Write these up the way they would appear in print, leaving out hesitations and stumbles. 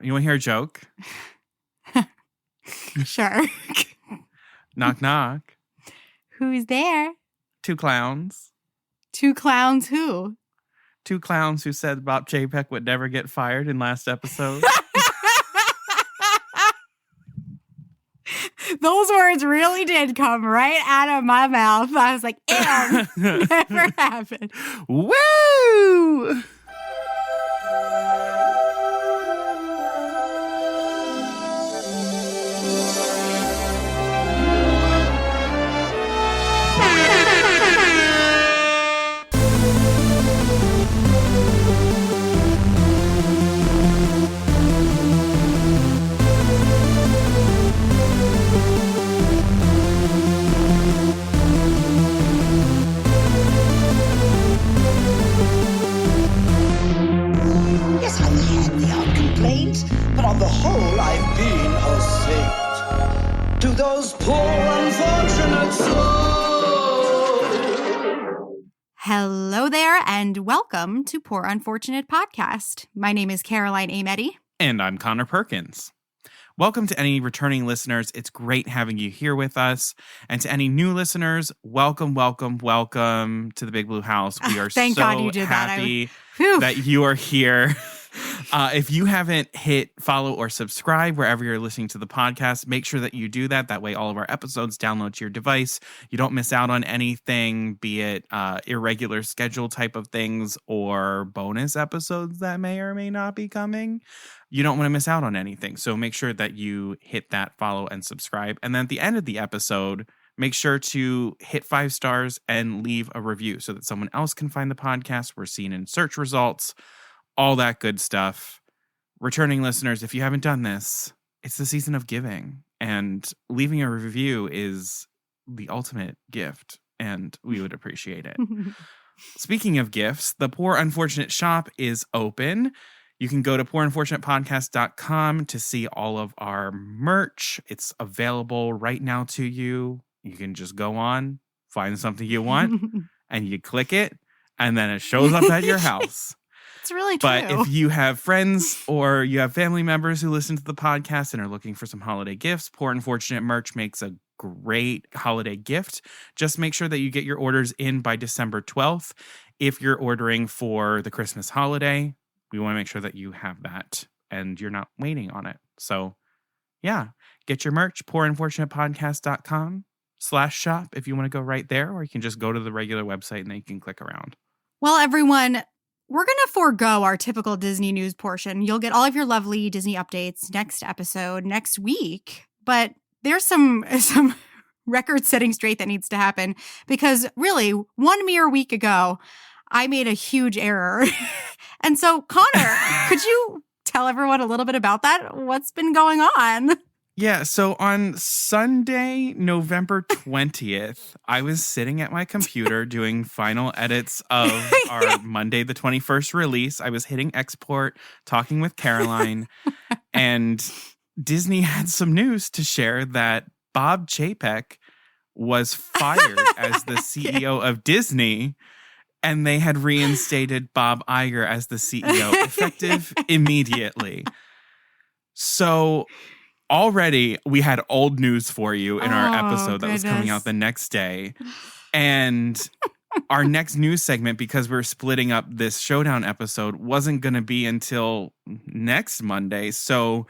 You want to hear a joke? Sure. Knock, knock. Who's there? 2 clowns. 2 clowns who? 2 clowns who said Bob Chapek would never get fired in last episode. Those words really did come right out of my mouth. I was like, ew, never happened. Woo! But on the whole, I've been a saint to those poor unfortunate souls. Hello there, and welcome to Poor Unfortunate Podcast. My name is Caroline Ameti. And I'm Connor Perkins. Welcome to any returning listeners. It's great having you here with us. And to any new listeners, welcome to the Big Blue House. We are Thank so God you did happy that you are here. If you haven't hit follow or subscribe wherever you're listening to the podcast, make sure that you do that. That way all of our episodes download to your device. You don't miss out on anything, be it irregular schedule type of things or bonus episodes that may or may not be coming. You don't want to miss out on anything. So make sure that you hit that follow and subscribe. And then at the end of the episode, make sure to hit 5 stars and leave a review so that someone else can find the podcast. We're seen in search results. All that good stuff. Returning listeners, if you haven't done this, it's the season of giving. And leaving a review is the ultimate gift. And we would appreciate it. Speaking of gifts, the Poor Unfortunate shop is open. You can go to poorunfortunatepodcast.com to see all of our merch. It's available right now to you. You can just go on, find something you want, and you click it, and then it shows up at your house. It's really true. But if you have friends or you have family members who listen to the podcast and are looking for some holiday gifts, Poor Unfortunate merch makes a great holiday gift. Just make sure that you get your orders in by December 12th. If you're ordering for the Christmas holiday, we want to make sure that you have that and you're not waiting on it. So, yeah, get your merch, poorunfortunatepodcast.com/shop if you want to go right there, or you can just go to the regular website and then you can click around. Well, everyone, we're going to forego our typical Disney news portion. You'll get all of your lovely Disney updates next episode, next week. But there's some record-setting straight that needs to happen because really, 1 mere week ago, I made a huge error. And so, Connor, could you tell everyone a little bit about that? What's been going on? Yeah, so on Sunday, November 20th, I was sitting at my computer doing final edits of our Monday the 21st release. I was hitting export, talking with Caroline, and Disney had some news to share that Bob Chapek was fired as the CEO of Disney, and they had reinstated Bob Iger as the CEO, effective immediately. So already, we had old news for you in our episode that was coming out the next day. And our next news segment, because we're splitting up this Showdown episode, wasn't going to be until next Monday. So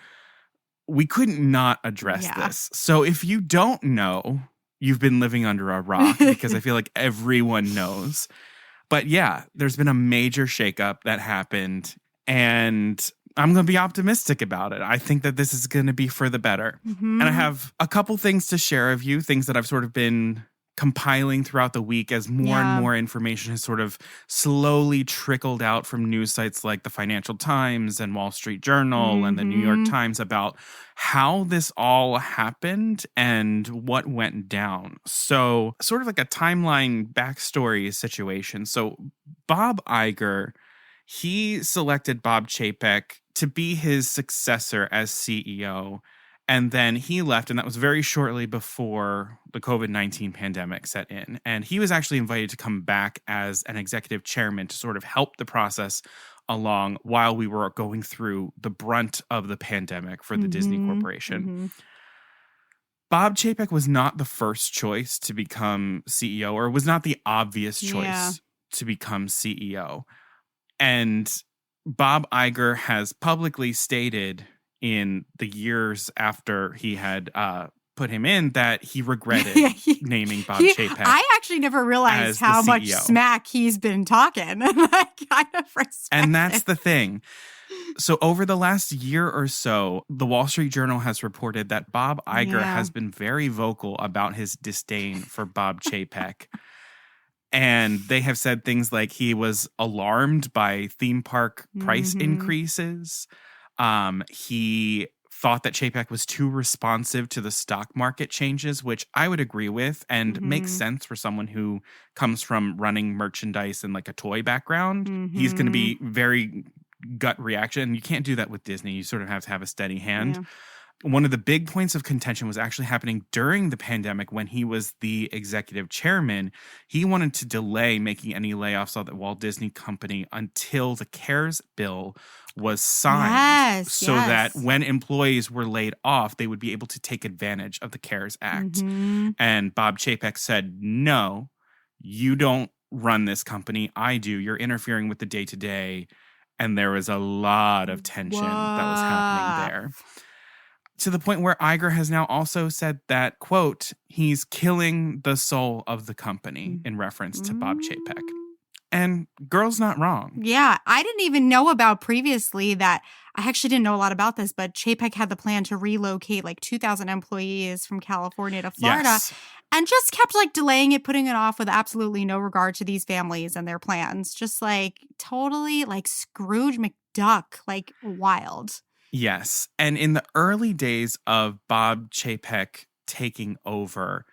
we couldn't not address this. So if you don't know, you've been living under a rock because I feel like everyone knows. But yeah, there's been a major shakeup that happened. And I'm going to be optimistic about it. I think that this is going to be for the better. Mm-hmm. And I have a couple things to share of you, things that I've sort of been compiling throughout the week as more and more information has sort of slowly trickled out from news sites like the Financial Times and Wall Street Journal and the New York Times about how this all happened and what went down. So sort of like a timeline backstory situation. So Bob Iger, he selected Bob Chapek to be his successor as CEO. And then he left, and that was very shortly before the COVID-19 pandemic set in. And he was actually invited to come back as an executive chairman to sort of help the process along while we were going through the brunt of the pandemic for the Disney Corporation. Mm-hmm. Bob Chapek was not the first choice to become CEO, or was not the obvious choice to become CEO. And Bob Iger has publicly stated in the years after he had put him in that he regretted naming Bob Chapek. I actually never realized how much smack he's been talking. I kind of respect And that's the thing. So over the last year or so, the Wall Street Journal has reported that Bob Iger has been very vocal about his disdain for Bob Chapek. And they have said things like he was alarmed by theme park price increases. He thought that Chapek was too responsive to the stock market changes, which I would agree with and makes sense for someone who comes from running merchandise and like a toy background. He's going to be very gut reaction. You can't do that with Disney. You sort of have to have a steady hand. Yeah. One of the big points of contention was actually happening during the pandemic when he was the executive chairman. He wanted to delay making any layoffs at the Walt Disney Company until the CARES bill was signed so that when employees were laid off, they would be able to take advantage of the CARES Act. And Bob Chapek said, no, you don't run this company. I do. You're interfering with the day-to-day. And there was a lot of tension that was happening there. To the point where Iger has now also said that, quote, he's killing the soul of the company in reference to Bob Chapek. And girl's not wrong. Yeah, I didn't even know about previously that. I actually didn't know a lot about this, but Chapek had the plan to relocate like 2,000 employees from California to Florida and just kept like delaying it, putting it off with absolutely no regard to these families and their plans. Just like totally like Scrooge McDuck, like wild. Yes. And in the early days of Bob Chapek taking over,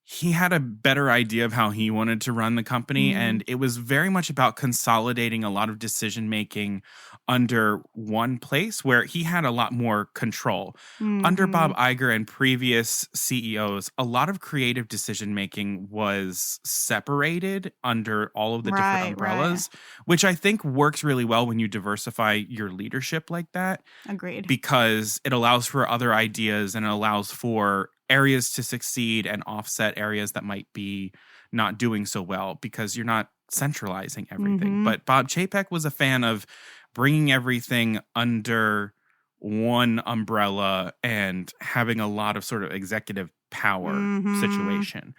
he had a better idea of how he wanted to run the company. And it was very much about consolidating a lot of decision making under one place where he had a lot more control. Under Bob Iger and previous CEOs, a lot of creative decision making was separated under all of the different umbrellas, which I think works really well when you diversify your leadership like that. Agreed. Because it allows for other ideas and it allows for areas to succeed and offset areas that might be not doing so well because you're not centralizing everything. But Bob Chapek was a fan of bringing everything under one umbrella and having a lot of sort of executive power situation.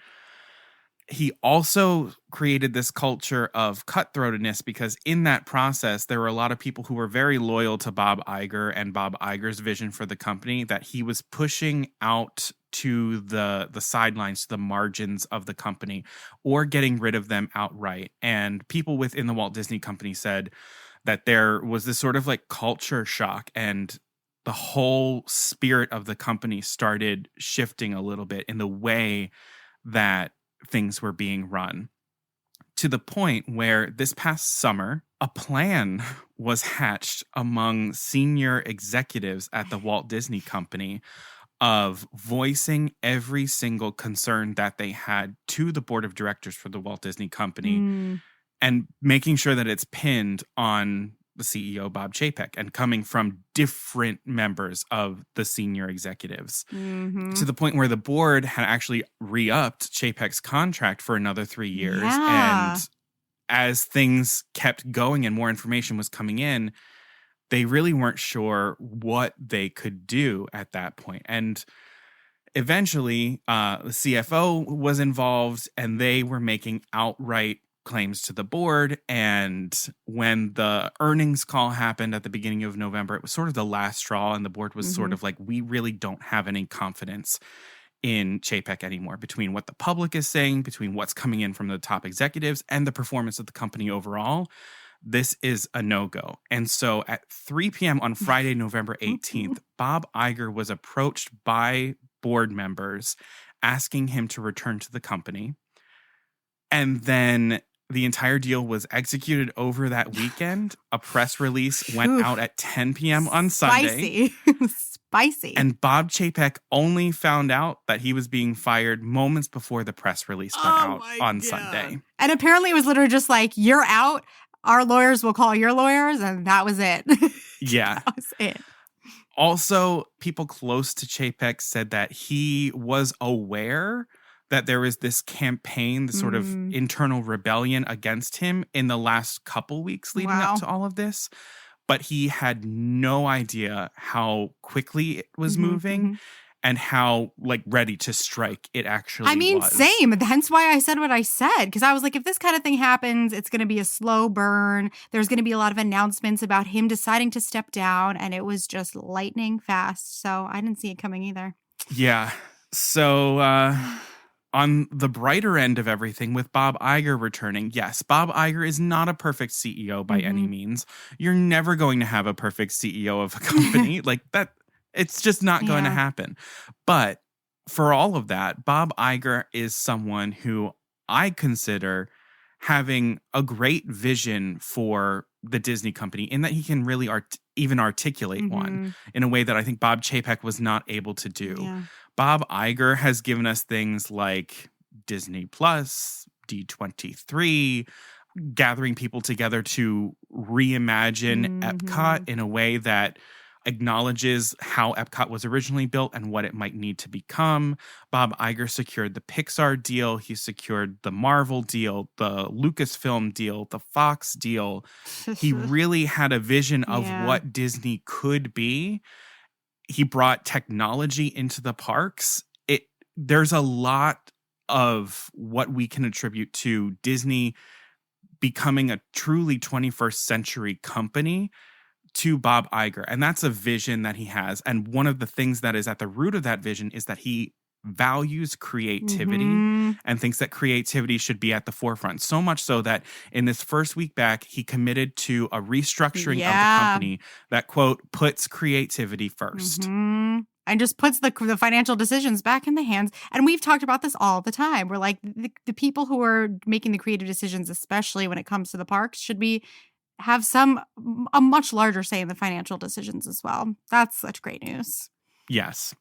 He also created this culture of cutthroatedness because in that process, there were a lot of people who were very loyal to Bob Iger and Bob Iger's vision for the company that he was pushing out to the sidelines, to the margins of the company, or getting rid of them outright. And people within the Walt Disney Company said that there was this sort of like culture shock and the whole spirit of the company started shifting a little bit in the way that things were being run, to the point where this past summer, a plan was hatched among senior executives at the Walt Disney Company of voicing every single concern that they had to the board of directors for the Walt Disney Company and making sure that it's pinned on the CEO, Bob Chapek, and coming from different members of the senior executives to the point where the board had actually re-upped Chapek's contract for another 3 years. And as things kept going and more information was coming in, they really weren't sure what they could do at that point. And eventually, the CFO was involved and they were making outright claims to the board. And when the earnings call happened at the beginning of November, it was sort of the last straw. And the board was sort of like, we really don't have any confidence in Chapek anymore between what the public is saying, between what's coming in from the top executives and the performance of the company overall. This is a no-go. And so at 3 p.m. on Friday, November 18th, Bob Iger was approached by board members asking him to return to the company. And then the entire deal was executed over that weekend. A press release went out at 10 p.m. on Sunday. Spicy. And Bob Chapek only found out that he was being fired moments before the press release went out on Sunday. And apparently it was literally just like, you're out. Our lawyers will call your lawyers, and that was it. Yeah. That was it. Also, people close to Chapek said that he was aware that there was this campaign, this sort of internal rebellion against him in the last couple weeks leading up to all of this. But he had no idea how quickly it was moving and how ready to strike it actually was. Same. Hence why I said what I said. Because I was like, if this kind of thing happens, it's going to be a slow burn. There's going to be a lot of announcements about him deciding to step down. And it was just lightning fast. So I didn't see it coming either. Yeah. So on the brighter end of everything, with Bob Iger returning, yes, Bob Iger is not a perfect CEO by any means. You're never going to have a perfect CEO of a company like that. It's just not going to happen. But for all of that, Bob Iger is someone who I consider having a great vision for the Disney company in that he can really even articulate one in a way that I think Bob Chapek was not able to do. Yeah. Bob Iger has given us things like Disney Plus, D23, gathering people together to reimagine Epcot in a way that acknowledges how Epcot was originally built and what it might need to become. Bob Iger secured the Pixar deal. He secured the Marvel deal, the Lucasfilm deal, the Fox deal. He really had a vision of what Disney could be. He brought technology into the parks. There's a lot of what we can attribute to Disney becoming a truly 21st century company to Bob Iger. And that's a vision that he has. And one of the things that is at the root of that vision is that he values creativity and thinks that creativity should be at the forefront. So much so that in this first week back, he committed to a restructuring of the company that, quote, puts creativity first. And just puts the financial decisions back in the hands. And we've talked about this all the time. We're like, the people who are making the creative decisions, especially when it comes to the parks, should have a much larger say in the financial decisions as well. That's such great news. Yes.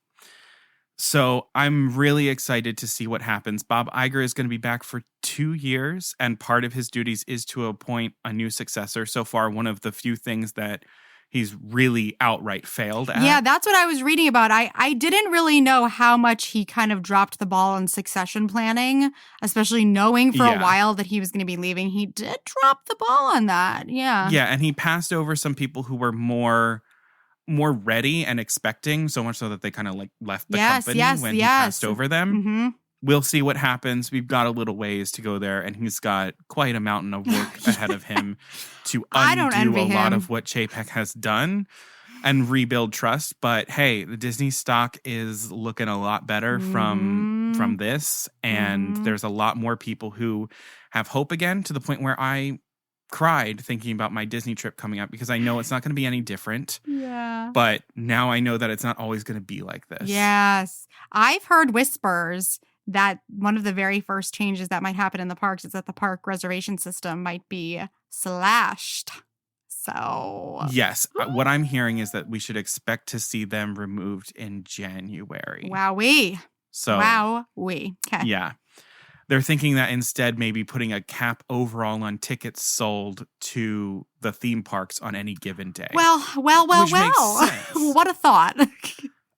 So I'm really excited to see what happens. Bob Iger is going to be back for 2 years, and part of his duties is to appoint a new successor. So far, one of the few things that he's really outright failed at. Yeah, that's what I was reading about. I didn't really know how much he kind of dropped the ball on succession planning, especially knowing for a while that he was going to be leaving. He did drop the ball on that. Yeah. Yeah, and he passed over some people who were more ready and expecting, so much so that they kind of left the company when he passed over them. We'll see what happens. We've got a little ways to go there, and he's got quite a mountain of work ahead of him to undo a lot of what Chapek has done and rebuild trust. But hey, the Disney stock is looking a lot better from this, and there's a lot more people who have hope again, to the point where I cried thinking about my Disney trip coming up, because I know it's not going to be any different. Yeah. But now I know that it's not always going to be like this. Yes. I've heard whispers that one of the very first changes that might happen in the parks is that the park reservation system might be slashed. So yes, what I'm hearing is that we should expect to see them removed in January. Wowee. So wowee. Okay. Yeah. They're thinking that instead maybe putting a cap overall on tickets sold to the theme parks on any given day. Well. Which makes sense. What a thought.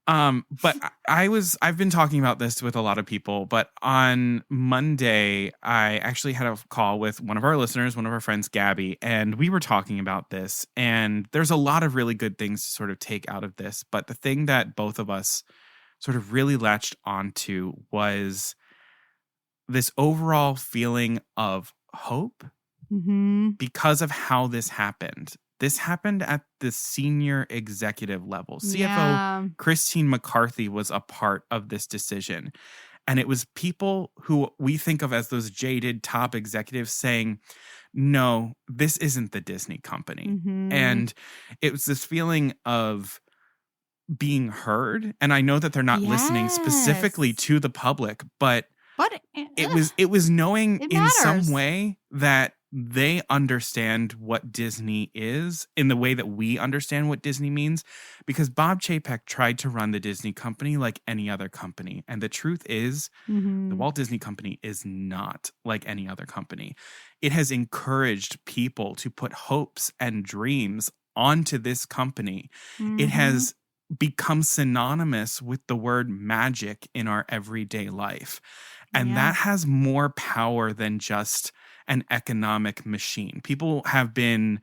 But I've been talking about this with a lot of people, but on Monday, I actually had a call with one of our listeners, one of our friends, Gabby, and we were talking about this, and there's a lot of really good things to sort of take out of this. But the thing that both of us sort of really latched onto was this overall feeling of hope because of how this happened. This happened at the senior executive level. CFO Christine McCarthy was a part of this decision. And it was people who we think of as those jaded top executives saying, no, this isn't the Disney company. And it was this feeling of being heard. And I know that they're not listening specifically to the public, but it was knowing in some way that they understand what Disney is in the way that we understand what Disney means, because Bob Chapek tried to run the Disney company like any other company. And the truth is, the Walt Disney Company is not like any other company. It has encouraged people to put hopes and dreams onto this company. It has become synonymous with the word magic in our everyday life. And that has more power than just an economic machine. People have been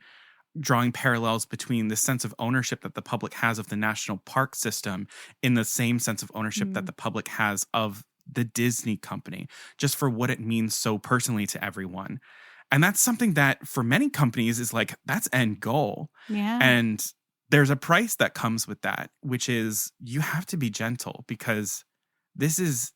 drawing parallels between the sense of ownership that the public has of the national park system in the same sense of ownership that the public has of the Disney company, just for what it means so personally to everyone. And that's something that for many companies is like, that's end goal. Yeah. And there's a price that comes with that, which is you have to be gentle, because this is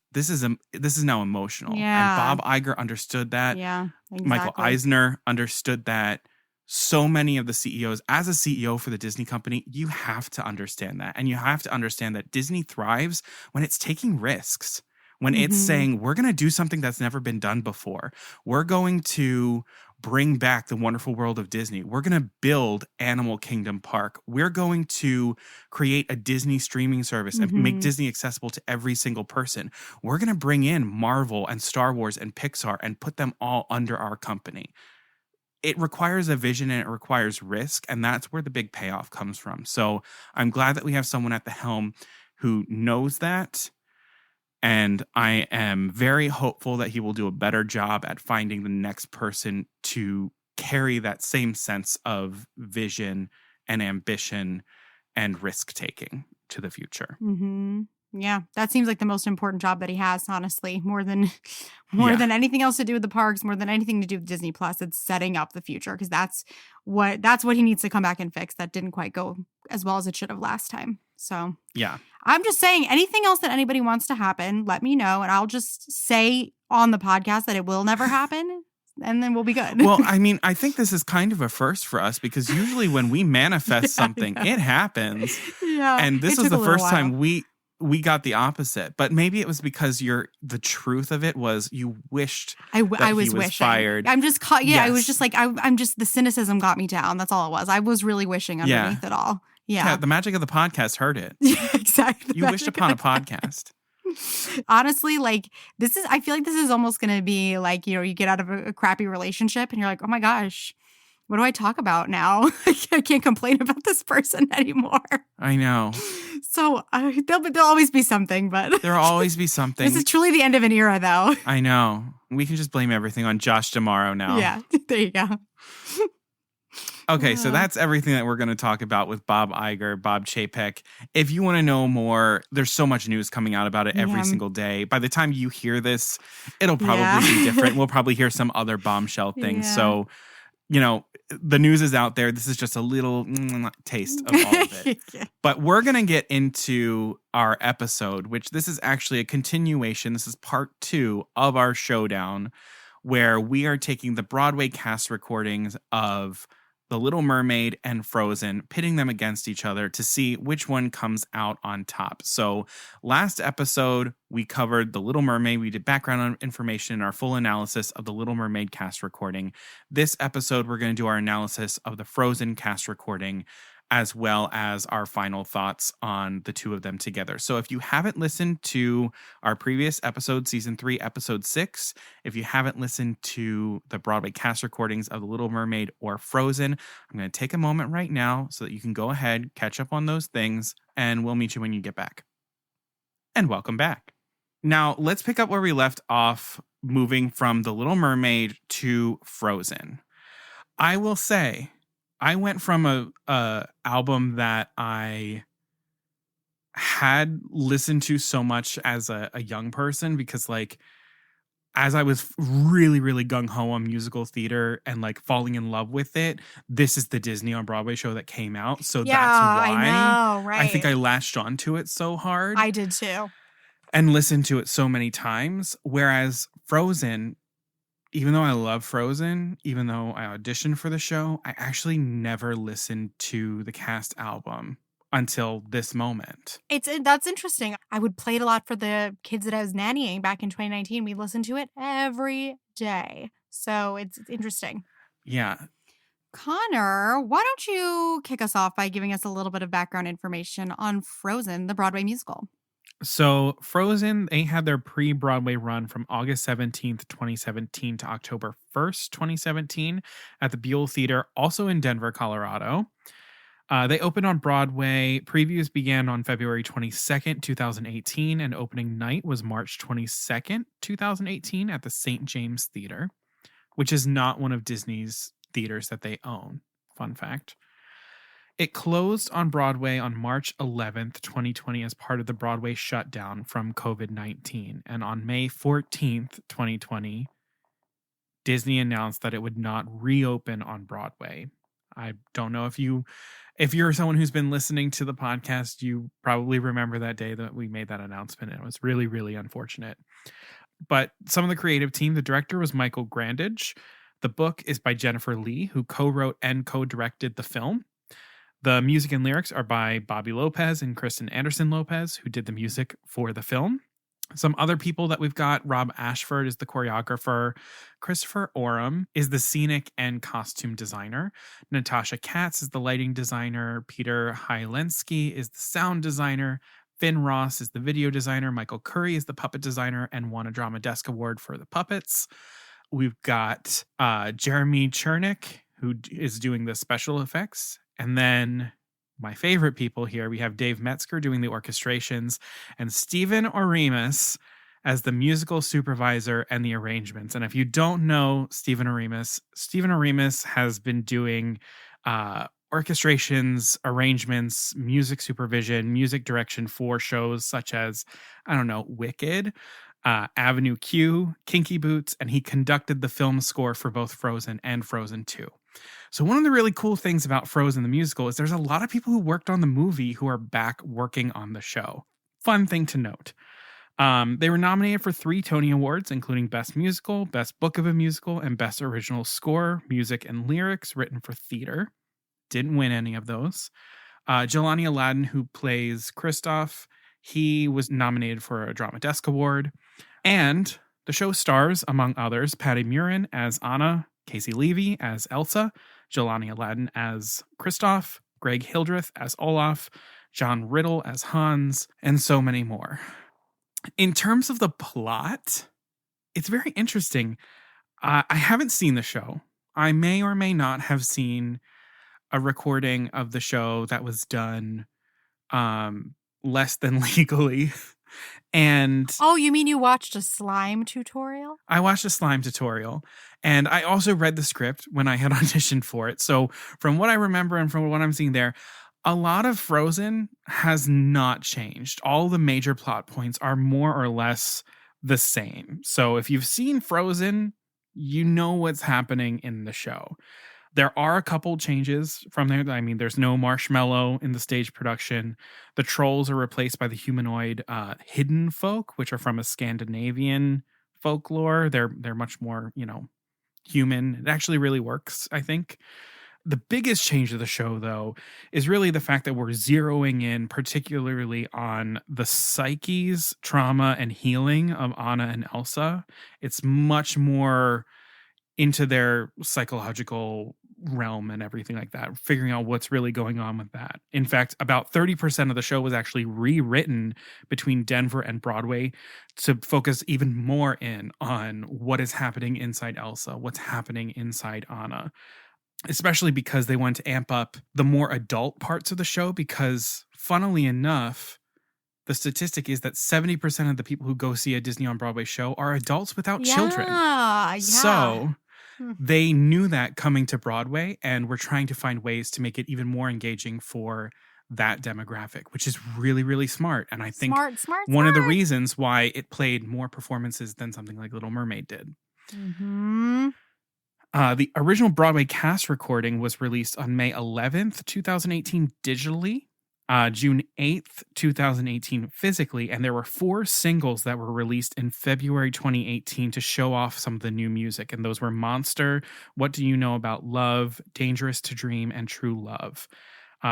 now emotional. Yeah. And Bob Iger understood that. Yeah, exactly. Michael Eisner understood that. So many of the CEOs, as a CEO for the Disney company, you have to understand that. And you have to understand that Disney thrives when it's taking risks, when it's saying, we're going to do something that's never been done before. We're going to bring back the wonderful world of Disney. We're going to build Animal Kingdom Park. We're going to create a Disney streaming service and make Disney accessible to every single person. We're going to bring in Marvel and Star Wars and Pixar and put them all under our company. It requires a vision and it requires risk, and that's where the big payoff comes from. So I'm glad that we have someone at the helm who knows that. And I am very hopeful that he will do a better job at finding the next person to carry that same sense of vision and ambition and risk-taking to the future. Yeah, that seems like the most important job that he has, honestly, more than anything else to do with the parks, more than anything to do with Disney Plus. It's setting up the future, because that's what he needs to come back and fix. That didn't quite go as well as it should have last time. So yeah, I'm just saying, anything else that anybody wants to happen, let me know, and I'll just say on the podcast that it will never happen. And then we'll be good. Well, I mean, I think this is kind of a first for us, because usually when we manifest something, it happens. Yeah, and this was the first time we got the opposite. But maybe it was because the truth of it was you wished I was wishing. Fired. I'm just caught. Yeah, Yes. I was just like, I'm just, the cynicism got me down. That's all it was. I was really wishing underneath it all. Yeah. The magic of the podcast heard it. Yeah, exactly. You wished upon a podcast. Honestly, like, I feel like this is almost going to be like, you get out of a crappy relationship and you're like, oh my gosh, what do I talk about now? I can't complain about this person anymore. I know. So there'll always be something, but there'll always be something. This is truly the end of an era, though. I know. We can just blame everything on Josh D'Amaro now. Yeah, there you go. Okay, so that's everything that we're going to talk about with Bob Iger, Bob Chapek. If you want to know more, there's so much news coming out about it every single day. By the time you hear this, it'll probably be different. We'll probably hear some other bombshell things. Yeah. So, the news is out there. This is just a little taste of all of it. Yeah. But we're going to get into our episode, which this is actually a continuation. This is part 2 of our Showdown, where we are taking the Broadway cast recordings of The Little Mermaid and Frozen, pitting them against each other to see which one comes out on top. So last episode, we covered The Little Mermaid. We did background information and our full analysis of the Little Mermaid cast recording. This episode, we're going to do our analysis of the Frozen cast recording, as well as our final thoughts on the two of them together. So if you haven't listened to our previous episode, season 3, episode 6, if you haven't listened to the Broadway cast recordings of The Little Mermaid or Frozen, I'm going to take a moment right now so that you can go ahead, catch up on those things, and we'll meet you when you get back. And welcome back. Now, let's pick up where we left off, moving from The Little Mermaid to Frozen. I will say, I went from a album that I had listened to so much as a young person, because as I was really, really gung-ho on musical theater and falling in love with it, this is the Disney on Broadway show that came out. So that's why I know, right? I think I latched onto it so hard. I did too. And listened to it so many times. Whereas Frozen, even though I love Frozen, even though I auditioned for the show, I actually never listened to the cast album until this moment. That's interesting. I would play it a lot for the kids that I was nannying back in 2019. We listened to it every day. So it's interesting. Yeah. Connor, why don't you kick us off by giving us a little bit of background information on Frozen, the Broadway musical? So Frozen, they had their pre-Broadway run from August 17th, 2017 to October 1st, 2017 at the Buell Theater, also in Denver, Colorado. They opened on Broadway. Previews began on February 22nd, 2018, and opening night was March 22nd, 2018 at the St. James Theater, which is not one of Disney's theaters that they own. Fun fact. It closed on Broadway on March 11th, 2020 as part of the Broadway shutdown from COVID-19. And on May 14th, 2020, Disney announced that it would not reopen on Broadway. I don't know if you're someone who's been listening to the podcast, you probably remember that day that we made that announcement. It was really, really unfortunate. But some of the creative team, the director was Michael Grandage. The book is by Jennifer Lee, who co-wrote and co-directed the film. The music and lyrics are by Bobby Lopez and Kristen Anderson Lopez, who did the music for the film. Some other people that we've got, Rob Ashford is the choreographer. Christopher Oram is the scenic and costume designer. Natasha Katz is the lighting designer. Peter Hylenski is the sound designer. Finn Ross is the video designer. Michael Curry is the puppet designer and won a Drama Desk Award for the puppets. We've got Jeremy Chernick, who is doing the special effects. And then my favorite people here, we have Dave Metzger doing the orchestrations and Stephen Oremus as the musical supervisor and the arrangements. And if you don't know Stephen Oremus has been doing orchestrations, arrangements, music supervision, music direction for shows such as, Wicked, Avenue Q, Kinky Boots, and he conducted the film score for both Frozen and Frozen 2. So one of the really cool things about Frozen the musical is there's a lot of people who worked on the movie who are back working on the show. Fun thing to note. They were nominated for 3 Tony Awards, including Best Musical, Best Book of a Musical, and Best Original Score, Music and Lyrics written for theater. Didn't win any of those. Jelani Aladdin, who plays Kristoff, he was nominated for a Drama Desk Award. And the show stars, among others, Patty Murin as Anna, Casey Levy as Elsa, Jelani Aladdin as Kristoff, Greg Hildreth as Olaf, John Riddle as Hans, and so many more. In terms of the plot, it's very interesting. I haven't seen the show. I may or may not have seen a recording of the show that was done less than legally. And oh, you mean you watched a slime tutorial? I watched a slime tutorial, and I also read the script when I had auditioned for it. So from what I remember and from what I'm seeing there, a lot of Frozen has not changed. All the major plot points are more or less the same. So if you've seen Frozen, you know what's happening in the show. There are a couple changes from there. I mean, there's no marshmallow in the stage production. The trolls are replaced by the humanoid hidden folk, which are from a Scandinavian folklore. They're much more, human. It actually really works, I think. The biggest change of the show, though, is really the fact that we're zeroing in particularly on the psyches, trauma, and healing of Anna and Elsa. It's much more into their psychological realm and everything like that, figuring out what's really going on with that. In fact, about 30% of the show was actually rewritten between Denver and Broadway to focus even more in on what is happening inside Elsa, what's happening inside Anna, especially because they wanted to amp up the more adult parts of the show because, funnily enough, the statistic is that 70% of the people who go see a Disney on Broadway show are adults without children. Yeah. So they knew that coming to Broadway and were trying to find ways to make it even more engaging for that demographic, which is really, really smart. And I think one of the reasons why it played more performances than something like Little Mermaid did. Mm-hmm. The original Broadway cast recording was released on May 11th, 2018 digitally. June 8th, 2018 physically, and there were 4 singles that were released in February 2018 to show off some of the new music, and those were Monster, What Do You Know About Love, Dangerous to Dream, and True Love.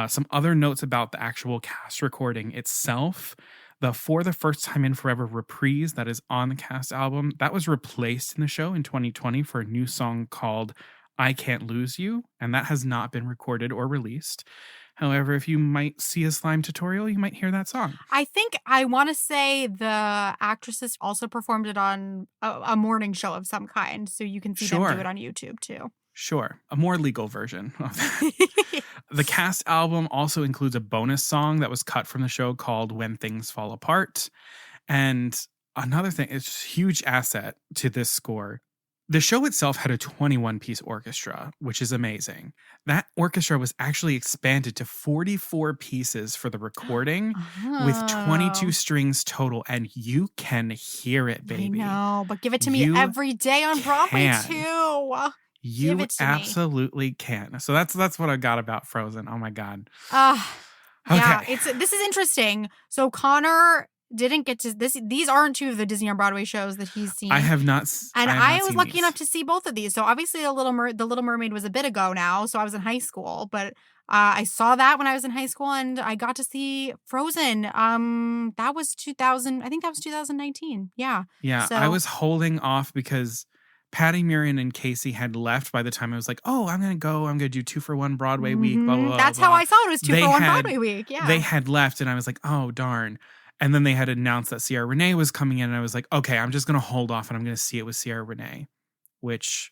Some other notes about the actual cast recording itself. The For the First Time in Forever reprise that is on the cast album, that was replaced in the show in 2020 for a new song called I Can't Lose You, and that has not been recorded or released. However, if you might see a slime tutorial, you might hear that song. I think I want to say the actresses also performed it on a morning show of some kind, so you can see them do it on YouTube too. Sure. A more legal version of that. The cast album also includes a bonus song that was cut from the show called When Things Fall Apart. And another thing, it's a huge asset to this score. The show itself had a 21-piece orchestra, which is amazing. That orchestra was actually expanded to 44 pieces for the recording with 22 strings total, and you can hear it, baby. I know, but give it to me every day on Broadway too. You absolutely can. So that's what I got about Frozen. Oh my God. Okay. Yeah, this is interesting. So Connor didn't get to this. These aren't two of the Disney on Broadway shows that he's seen. I have not. And I was lucky enough to see both of these. So obviously, the Little Mermaid was a bit ago now. So I was in high school, but I saw that when I was in high school, and I got to see Frozen. That was 2000. I think that was 2019. Yeah. Yeah. So, I was holding off because Patty, Miriam, and Casey had left by the time I was like, oh, I'm going to do 2-for-1 Broadway week. Blah, blah, blah. That's how I saw it was 2-for-1 Broadway week. Yeah. They had left, and I was like, oh, darn. And then they had announced that Ciara Renee was coming in, and I was like, okay, I'm just going to hold off, and I'm going to see it with Ciara Renee, which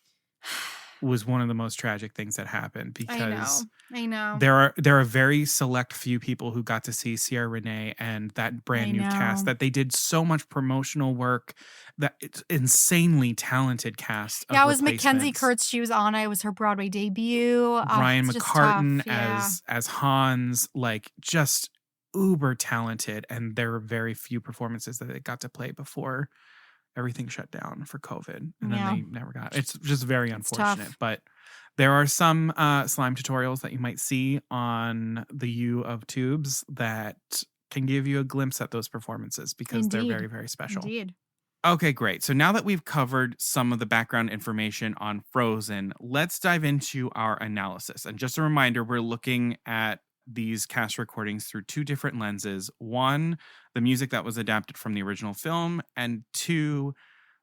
was one of the most tragic things that happened because I know. There are a very select few people who got to see Ciara Renee and that brand new cast that they did so much promotional work. That it's insanely talented cast. Yeah, it was Mackenzie Kurtz. She was on it. It was her Broadway debut. Ryan McCartan as Hans, like just uber talented. And there were very few performances that they got to play before everything shut down for COVID. And then they never got it. It's just very unfortunate. But there are some slime tutorials that you might see on the U of Tubes that can give you a glimpse at those performances because they're very, very special. Indeed. Okay, great. So now that we've covered some of the background information on Frozen, let's dive into our analysis. And just a reminder, we're looking at these cast recordings through two different lenses. One, the music that was adapted from the original film, and two,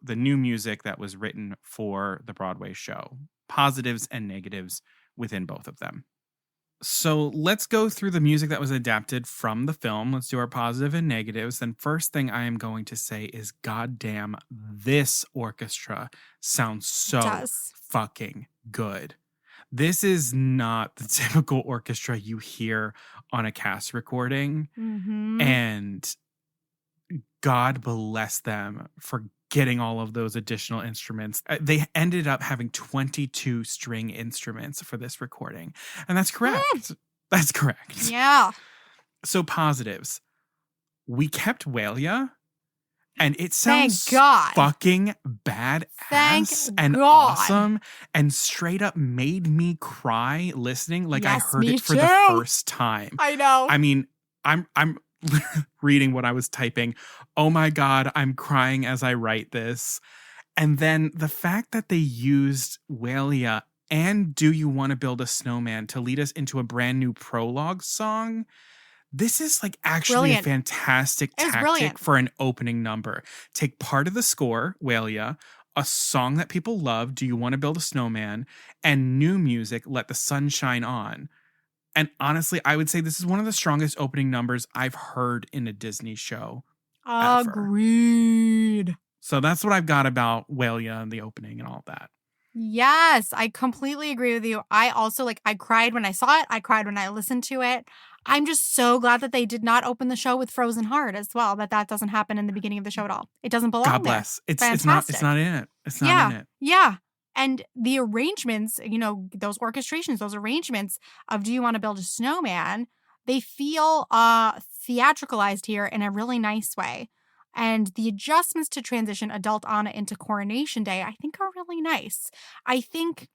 the new music that was written for the Broadway show. Positives and negatives within both of them. So let's go through the music that was adapted from the film. Let's do our positive and negatives. Then first thing I am going to say is, goddamn, this orchestra sounds so fucking good. This is not the typical orchestra you hear on a cast recording. Mm-hmm. And God bless them for getting all of those additional instruments. They ended up having 22 string instruments for this recording. And that's correct. That's correct. Yeah. So positives. We kept Walia, and it sounds fucking badass and awesome and straight up made me cry listening like I heard it for the first time. I know. I mean, I'm reading what I was typing. Oh my God, I'm crying as I write this. And then the fact that they used Walia and Do You Want to Build a Snowman to lead us into a brand new prologue song. This is like actually a fantastic tactic for an opening number. Take part of the score, Walia, a song that people love, Do You Want to Build a Snowman, and new music, Let the Sun Shine On. And honestly, I would say this is one of the strongest opening numbers I've heard in a Disney show. Agreed. Ever. So that's what I've got about Walia and the opening and all that. Yes, I completely agree with you. I also, I cried when I saw it. I cried when I listened to it. I'm just so glad that they did not open the show with Frozen Heart as well, that doesn't happen in the beginning of the show at all. It doesn't belong there. God bless. It's not in it. It's not in it. Yeah. And the arrangements, those orchestrations, those arrangements of Do You Want to Build a Snowman, they feel theatricalized here in a really nice way. And the adjustments to transition Adult Anna into Coronation Day, I think are really nice. I think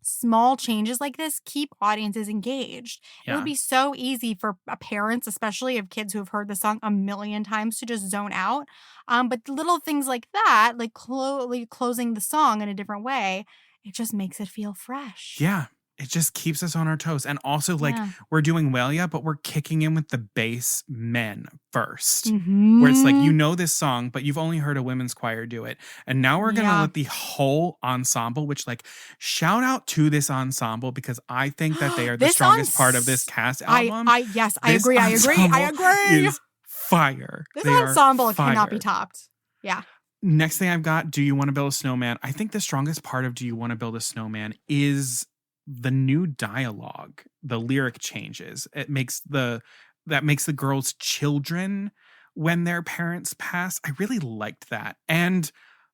small changes like this keep audiences engaged. Yeah. It would be so easy for parents, especially of kids who have heard the song a million times, to just zone out. But little things like that, like closing the song in a different way, it just makes it feel fresh. Yeah, it just keeps us on our toes. And also, like, Yeah. we're doing well, yeah, but we're kicking in with the bass men first. Mhm. Where it's like, you know this song, but you've only heard a women's choir do it. And now we're going to Yeah. let the whole ensemble, which, like, shout out to this ensemble because I think that they are the This strongest part of this cast album. Yes, I This agree. ensemble is fire. This They are ensemble cannot be fire. topped. Yeah. Next thing I've got, Do You Want to Build a Snowman? I think the strongest part of Do You Want to Build a Snowman is the new dialogue, the lyric changes. That makes the girls children when their parents pass. I really liked that. And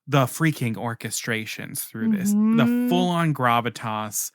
the freaking orchestrations through this, the full-on gravitas,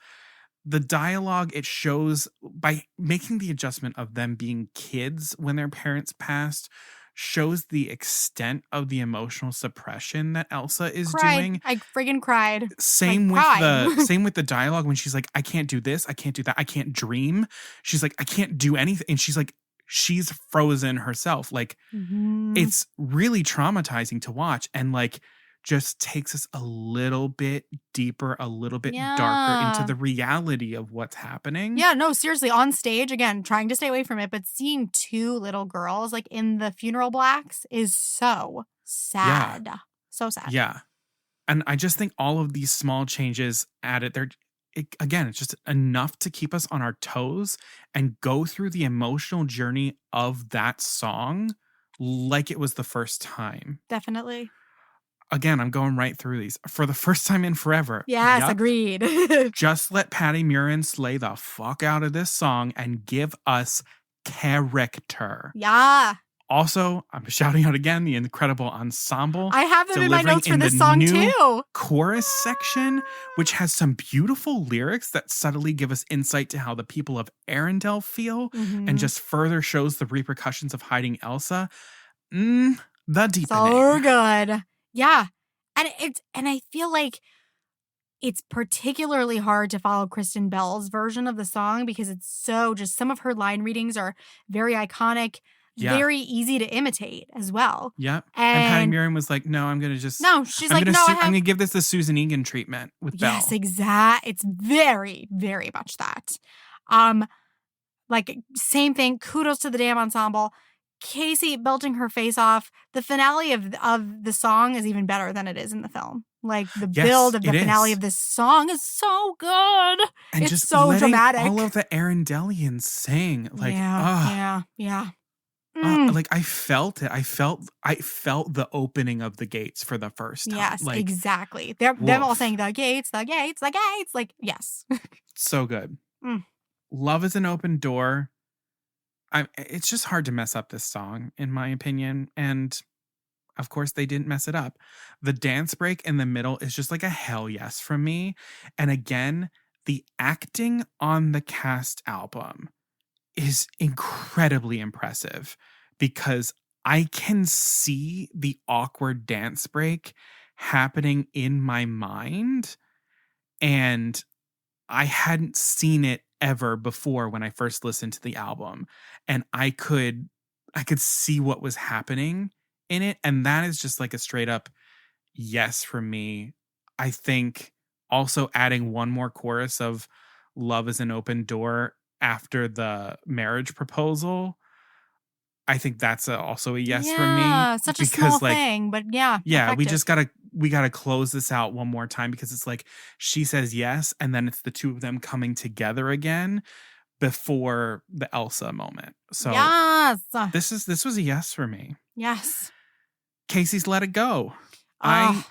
the dialogue it shows by making the adjustment of them being kids when their parents passed shows the extent of the emotional suppression that Elsa is doing. I friggin' cried. Same with the dialogue when she's like, I can't do this, I can't do that, I can't dream. She's like, I can't do anything. And she's like, she's frozen herself. Like, it's really traumatizing to watch and like just takes us a little bit deeper, a little bit darker into the reality of what's happening. Yeah, no, seriously, on stage, again, trying to stay away from it, but seeing two little girls like in the funeral blacks is so sad. Yeah. So sad. Yeah. And I just think all of these small changes added, it's just enough to keep us on our toes and go through the emotional journey of that song like it was the first time. Definitely. Again, I'm going right through these. For the first time in forever. Yes, yup, agreed. just let Patty Murin slay the fuck out of this song and give us character. Yeah. Also, I'm shouting out again the incredible ensemble. I have them in my delivering notes for in this the song new too. Chorus section, which has some beautiful lyrics that subtly give us insight to how the people of Arendelle feel and just further shows the repercussions of hiding Elsa. The deepening. So good. Yeah. And I feel like it's particularly hard to follow Kristen Bell's version of the song because it's so just some of her line readings are very iconic, very easy to imitate as well. Yeah. And Patty Murin was like, no, I'm going to just. No, she's I'm like, gonna no, I'm going to give this the Susan Egan treatment with Belle. Yes, exactly. It's very, very much that. Like, same thing. Kudos to the damn ensemble. Casey belting her face off. The finale of the song is even better than it is in the film. Like the build of the finale of this song is so good. And it's just so dramatic. All of the Arendellians sing. Like, yeah. Like I felt it. I felt the opening of the gates for the first time. Yes, like, exactly. Them all saying the gates, the gates, the gates. Like, yes. So good. Love is an open door. It's just hard to mess up this song, in my opinion. And of course, they didn't mess it up. The dance break in the middle is just like a hell yes from me. And again, the acting on the cast album is incredibly impressive because I can see the awkward dance break happening in my mind. And I hadn't seen it ever before when I first listened to the album, and I could see what was happening in it, and that is just like a straight up yes from me. I think also adding one more chorus of love is an open door after the marriage proposal, I think that's also a yes from me. Such a small thing, but yeah. Effective. we gotta close this out one more time because it's like she says yes, and then it's the two of them coming together again before the Elsa moment. So yes, this was a yes for me. Yes. Casey's Let It Go. I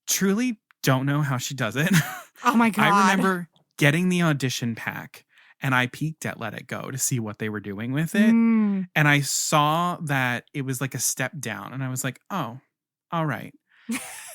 truly don't know how she does it. Oh my God. I remember getting the audition pack. And I peeked at Let It Go to see what they were doing with it. And I saw that it was like a step down. And I was like, oh, all right.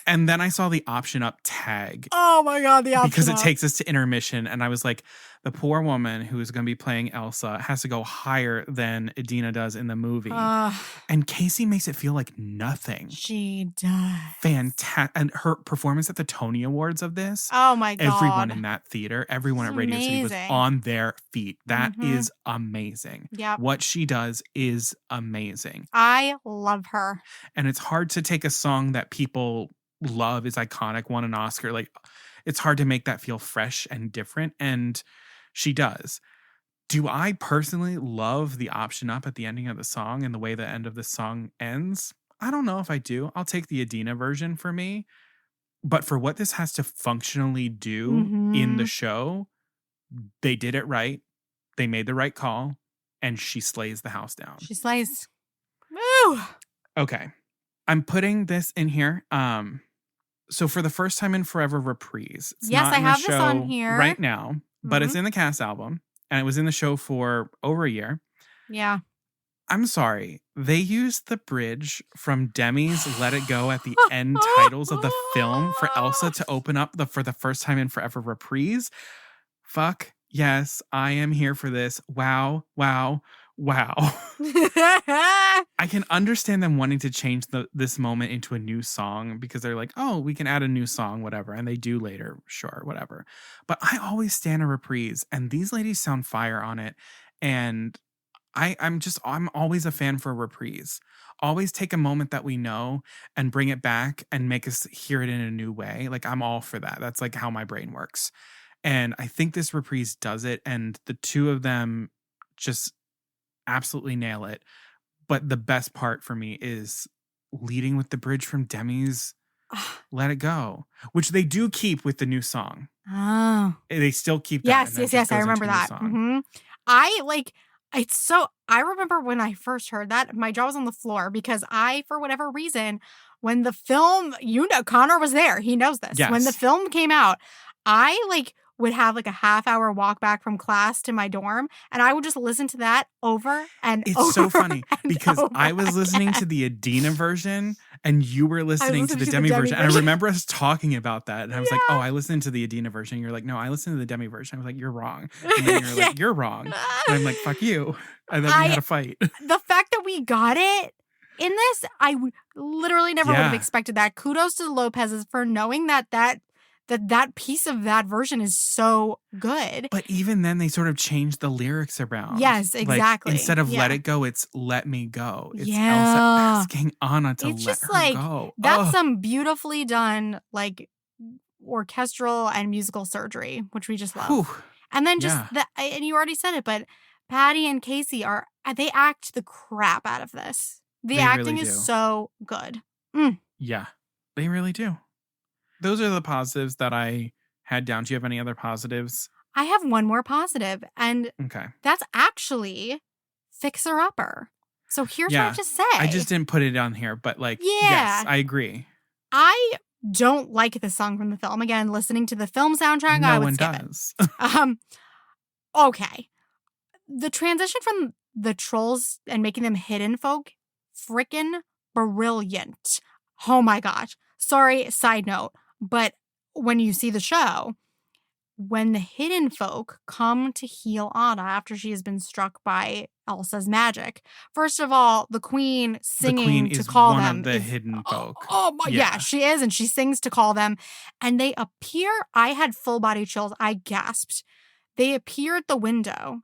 And then I saw the option up tag. Oh my God, the option because up. It takes us to intermission. And I was like, the poor woman who is going to be playing Elsa has to go higher than Idina does in the movie. And Casey makes it feel like nothing. She does. Fantastic. And her performance at the Tony Awards of this. Oh my God. Everyone in that theater, everyone at Radio City was on their feet. That is amazing. Yeah. What she does is amazing. I love her. And it's hard to take a song that people love, is iconic, won an Oscar. Like, it's hard to make that feel fresh and different. And She does. Do I personally love the option up at the ending of the song and the way the end of the song ends? I don't know if I do. I'll take the Adina version for me. But for what this has to functionally do in the show, they did it right. They made the right call. And she slays the house down. She slays. Woo! Okay. I'm putting this in here. So for the first time in forever reprise. It's Yes, not I in the have this show on here. right now, but it's in the cast album. And it was in the show for over a year. Yeah. I'm sorry. They used the bridge from Demi's Let It Go at the end titles of the film for Elsa to open up for the first time in forever reprise. Fuck yes, I am here for this. Wow, wow, wow. I can understand them wanting to change this moment into a new song because they're like, oh, we can add a new song, whatever. And they do later, sure, whatever. But I always stand a reprise and these ladies sound fire on it. And I'm always a fan for a reprise. Always take a moment that we know and bring it back and make us hear it in a new way. Like I'm all for that. That's like how my brain works. And I think this reprise does it. And the two of them just absolutely nail it. But the best part for me is leading with the bridge from Demi's Let It Go, which they do keep with the new song. Oh. They still keep that. Yes. I remember that. Mm-hmm. I remember when I first heard that, my jaw was on the floor because for whatever reason, when the film, Connor was there. He knows this. Yes. When the film came out, I would have a half-hour walk back from class to my dorm, and I would just listen to that over and over. It's so funny because I was listening to the Adina version and you were listening to the Demi version. And I remember us talking about that. And I was like, oh, I listened to the Adina version. You're like, no, I listened to the Demi version. I was like, you're wrong. And then you're like, you're wrong. And I'm like, fuck you. And then we had a fight. The fact that we got it in this, I literally never would have expected that. Kudos to the Lopez's for knowing that piece of that version is so good. But even then, they sort of changed the lyrics around. Yes, exactly. Instead of let it go, it's let me go. It's Elsa asking Anna to let her go. That's some beautifully done, orchestral and musical surgery, which we just love. Whew. And then and you already said it, but Patty and Casey they act the crap out of this. The acting really is so good. Yeah, they really do. Those are the positives that I had down. Do you have any other positives? I have one more positive, and that's actually Fixer Upper. So here's what I have to say. I just didn't put it on here, but yes, I agree. I don't like the song from the film. Again, listening to the film soundtrack, I would skip it. Okay. The transition from the trolls and making them hidden folk, freaking brilliant. Oh my gosh. Sorry, side note. But when you see the show, when the hidden folk come to heal Anna after she has been struck by Elsa's magic, first of all, the queen singing to call them. The queen is one of the hidden folk. Oh my, yeah, she is. And she sings to call them. And they appear, I had full body chills. I gasped. They appear at the window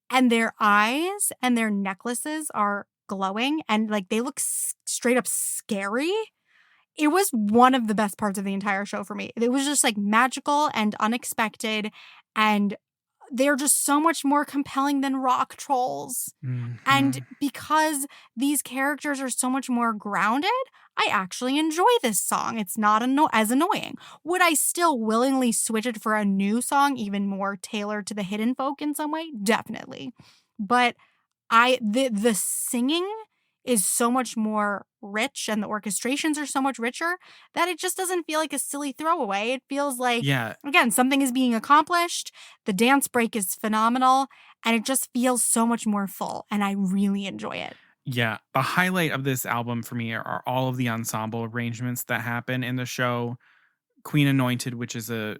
and their eyes and their necklaces are glowing and they look straight up scary. It was one of the best parts of the entire show for me. It was just magical and unexpected. And they're just so much more compelling than rock trolls. Mm-hmm. And because these characters are so much more grounded, I actually enjoy this song. It's not as annoying. Would I still willingly switch it for a new song, even more tailored to the hidden folk in some way? Definitely. But the singing is so much more rich and the orchestrations are so much richer that it just doesn't feel like a silly throwaway. It feels like, again, something is being accomplished. The dance break is phenomenal and it just feels so much more full and I really enjoy it. Yeah. The highlight of this album for me are all of the ensemble arrangements that happen in the show. Queen Anointed, which is the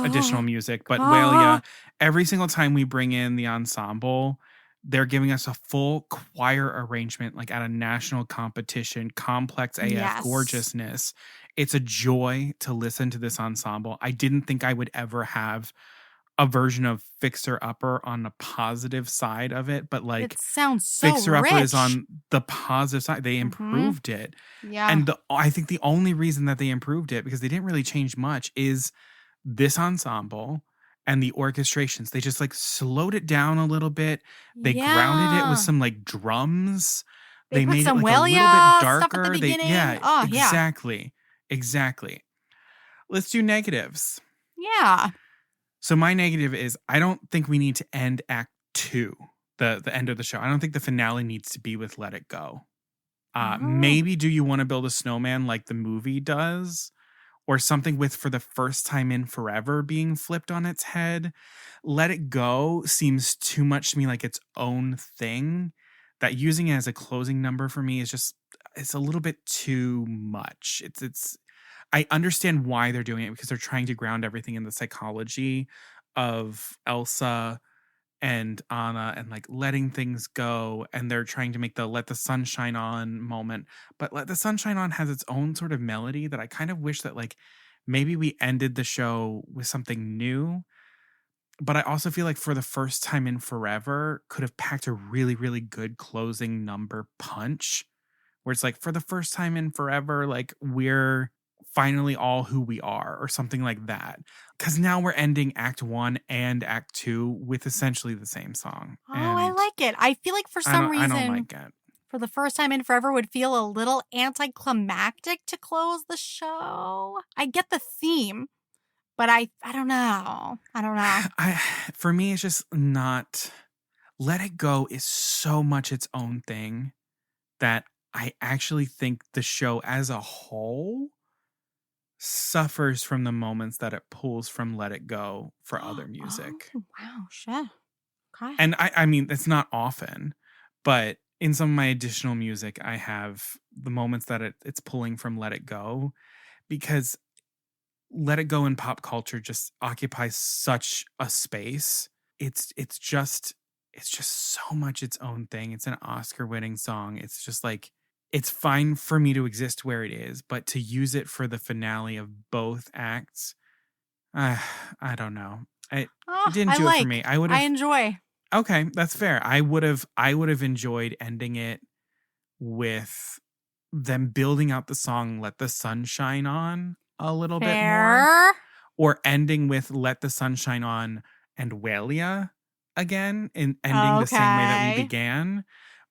additional music, but Walia, every single time we bring in the ensemble, they're giving us a full choir arrangement, at a national competition, complex AF gorgeousness. It's a joy to listen to this ensemble. I didn't think I would ever have a version of Fixer Upper on the positive side of it, but it sounds so Fixer rich. Upper is on the positive side. They improved it. Yeah. And I think the only reason that they improved it, because they didn't really change much, is this ensemble and the orchestrations. They just like slowed it down a little bit. They grounded it with some like drums. They put made some it like a little bit Walia darker. stuff at the beginning. Exactly. Let's do negatives. Yeah. So my negative is I don't think we need to end Act 2, the end of the show. I don't think the finale needs to be with Let It Go. Maybe Do You Want to Build a Snowman like the movie does? Or something with For the First Time in Forever being flipped on its head. Let It Go seems too much to me like its own thing. That using it as a closing number for me is just, it's a little bit too much. I understand why they're doing it because they're trying to ground everything in the psychology of Elsa and Anna and like letting things go. And they're trying to make the Let the Sun Shine On moment. But Let the Sun Shine On has its own sort of melody that I kind of wish that like maybe we ended the show with something new. But I also feel like For the First Time in Forever could have packed a really, really good closing number punch where it's like, for the first time in forever, like we're finally all who we are or something like that. Because now we're ending Act 1 and Act 2 with essentially the same song. Oh, I like it. I feel like for some reason, I don't like it. For the First Time in Forever would feel a little anticlimactic to close the show. I get the theme. But I don't know. For me, it's just not. Let It Go is so much its own thing that I actually think the show as a whole suffers from the moments that it pulls from Let It Go for other music. Oh, wow, shit. Okay. And I mean, it's not often, but in some of my additional music, I have the moments that it's pulling from Let It Go because Let It Go in pop culture just occupies such a space. It's just so much its own thing. It's an Oscar-winning song. It's just like, it's fine for me to exist where it is, but to use it for the finale of both acts, I don't know. It didn't do it for me. I enjoy. Okay, that's fair. I would have enjoyed ending it with them building out the song "Let the Sun Shine On" a little bit more, or ending with "Let the Sun Shine On" and Walia again, and ending the same way that we began.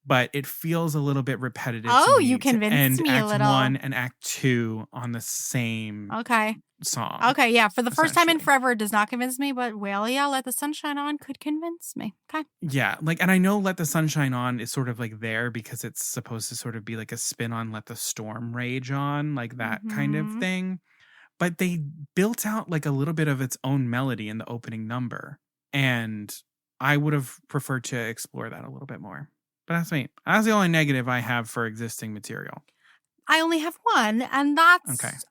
But it feels a little bit repetitive. Oh, to me you convinced me a little. Act 1 and Act 2 on the same song. Okay, yeah. For the First Time in Forever, it does not convince me, but Walia, Let the Sun Shine On could convince me. Okay. Yeah, like, and I know Let the Sun Shine On is sort of like there because it's supposed to sort of be like a spin on Let the Storm Rage On, like that kind of thing. But they built out like a little bit of its own melody in the opening number. And I would have preferred to explore that a little bit more. But that's me. That's the only negative I have for existing material. I only have one, and that's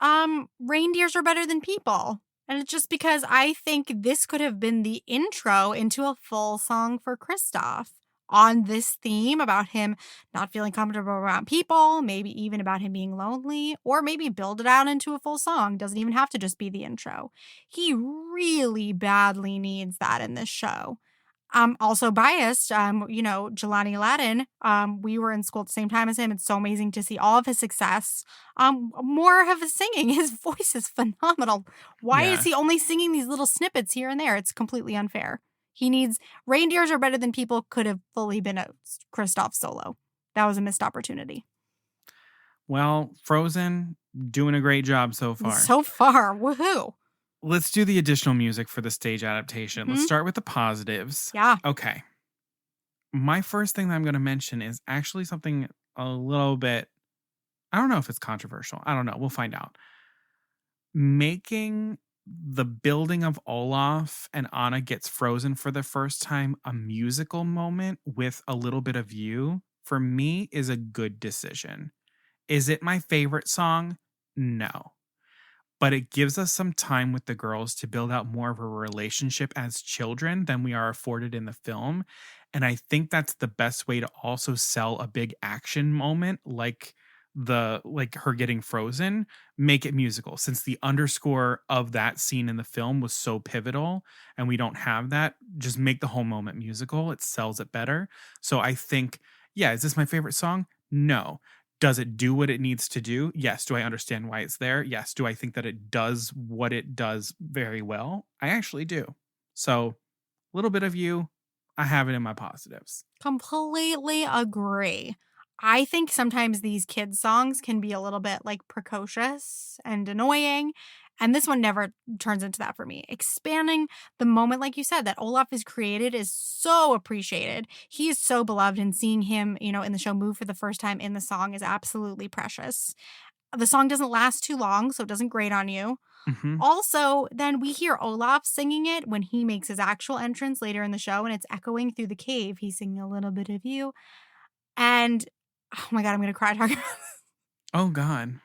reindeers are better than people. And it's just because I think this could have been the intro into a full song for Kristoff on this theme about him not feeling comfortable around people, maybe even about him being lonely, or maybe build it out into a full song. Doesn't even have to just be the intro. He really badly needs that in this show. I'm also biased. Jelani Aladdin, we were in school at the same time as him. It's so amazing to see all of his success. More of his singing. His voice is phenomenal. Why is he only singing these little snippets here and there? It's completely unfair. He needs Reindeers Are Better Than People could have fully been a Kristoff solo. That was a missed opportunity. Well, Frozen, doing a great job so far. Woohoo. Let's do the additional music for the stage adaptation. Mm-hmm. Let's start with the positives. Yeah. Okay. My first thing that I'm going to mention is actually something a little bit, I don't know if it's controversial. I don't know. We'll find out. Making the building of Olaf and Anna gets frozen for the first time a musical moment with a little bit of you, for me, is a good decision. Is it my favorite song? No. But it gives us some time with the girls to build out more of a relationship as children than we are afforded in the film. And I think that's the best way to also sell a big action moment like her getting frozen, make it musical. Since the underscore of that scene in the film was so pivotal and we don't have that, just make the whole moment musical. It sells it better. So I think, is this my favorite song? No. Does it do what it needs to do? Yes. Do I understand why it's there? Yes. Do I think that it does what it does very well? I actually do. So a little bit of you, I have it in my positives. Completely agree. I think sometimes these kids' songs can be a little bit like precocious and annoying. And this one never turns into that for me. Expanding the moment, like you said, that Olaf is created is so appreciated. He is so beloved, and seeing him, in the show move for the first time in the song is absolutely precious. The song doesn't last too long, so it doesn't grate on you. Mm-hmm. Also, then we hear Olaf singing it when he makes his actual entrance later in the show, and it's echoing through the cave. He's singing a little bit of you. And, oh my God, I'm going to cry talking about this. Oh, God.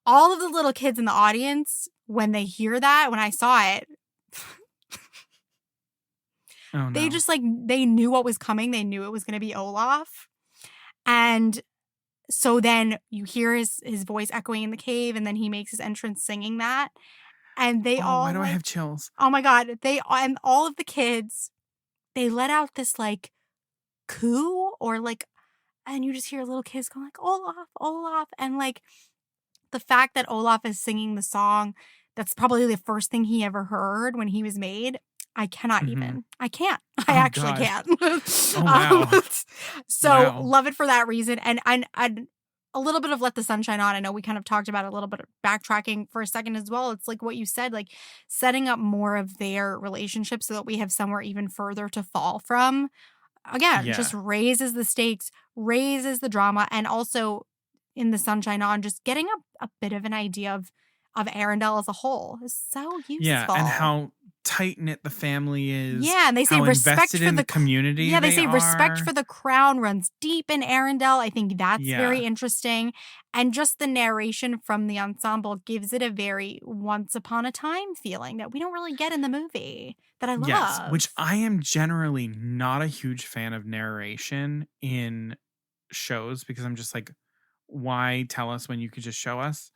All of the little kids in the audience, when they hear that, when I saw it, Oh, no. they just they knew what was coming. They knew it was going to be Olaf. And so then you hear his voice echoing in the cave, and then he makes his entrance singing that. And they all, why do I have chills? Oh my God. And all of the kids, they let out this coo, or and you just hear little kids going Olaf, Olaf. And the fact that Olaf is singing the song, that's probably the first thing he ever heard when he was made. I cannot even. I can't. I actually can't. Oh, wow. So love it for that reason. And a little bit of Let the Sun Shine On. I know we kind of talked about a little bit of backtracking for a second as well. It's like what you said, setting up more of their relationship so that we have somewhere even further to fall from. Again, just raises the stakes, raises the drama, and also in The Sun Shine On, just getting a bit of an idea of Arendelle as a whole is so useful. Yeah, and how tight-knit the family is. Yeah, and they say how respect invested for in the community. Yeah, they say are. respect for the crown runs deep in Arendelle. I think that's very Yeah. interesting. And just the narration from the ensemble gives it a very once upon a time feeling that we don't really get in the movie that I love. Yes, which I am generally not a huge fan of narration in shows because I'm just like, why tell us when you could just show us?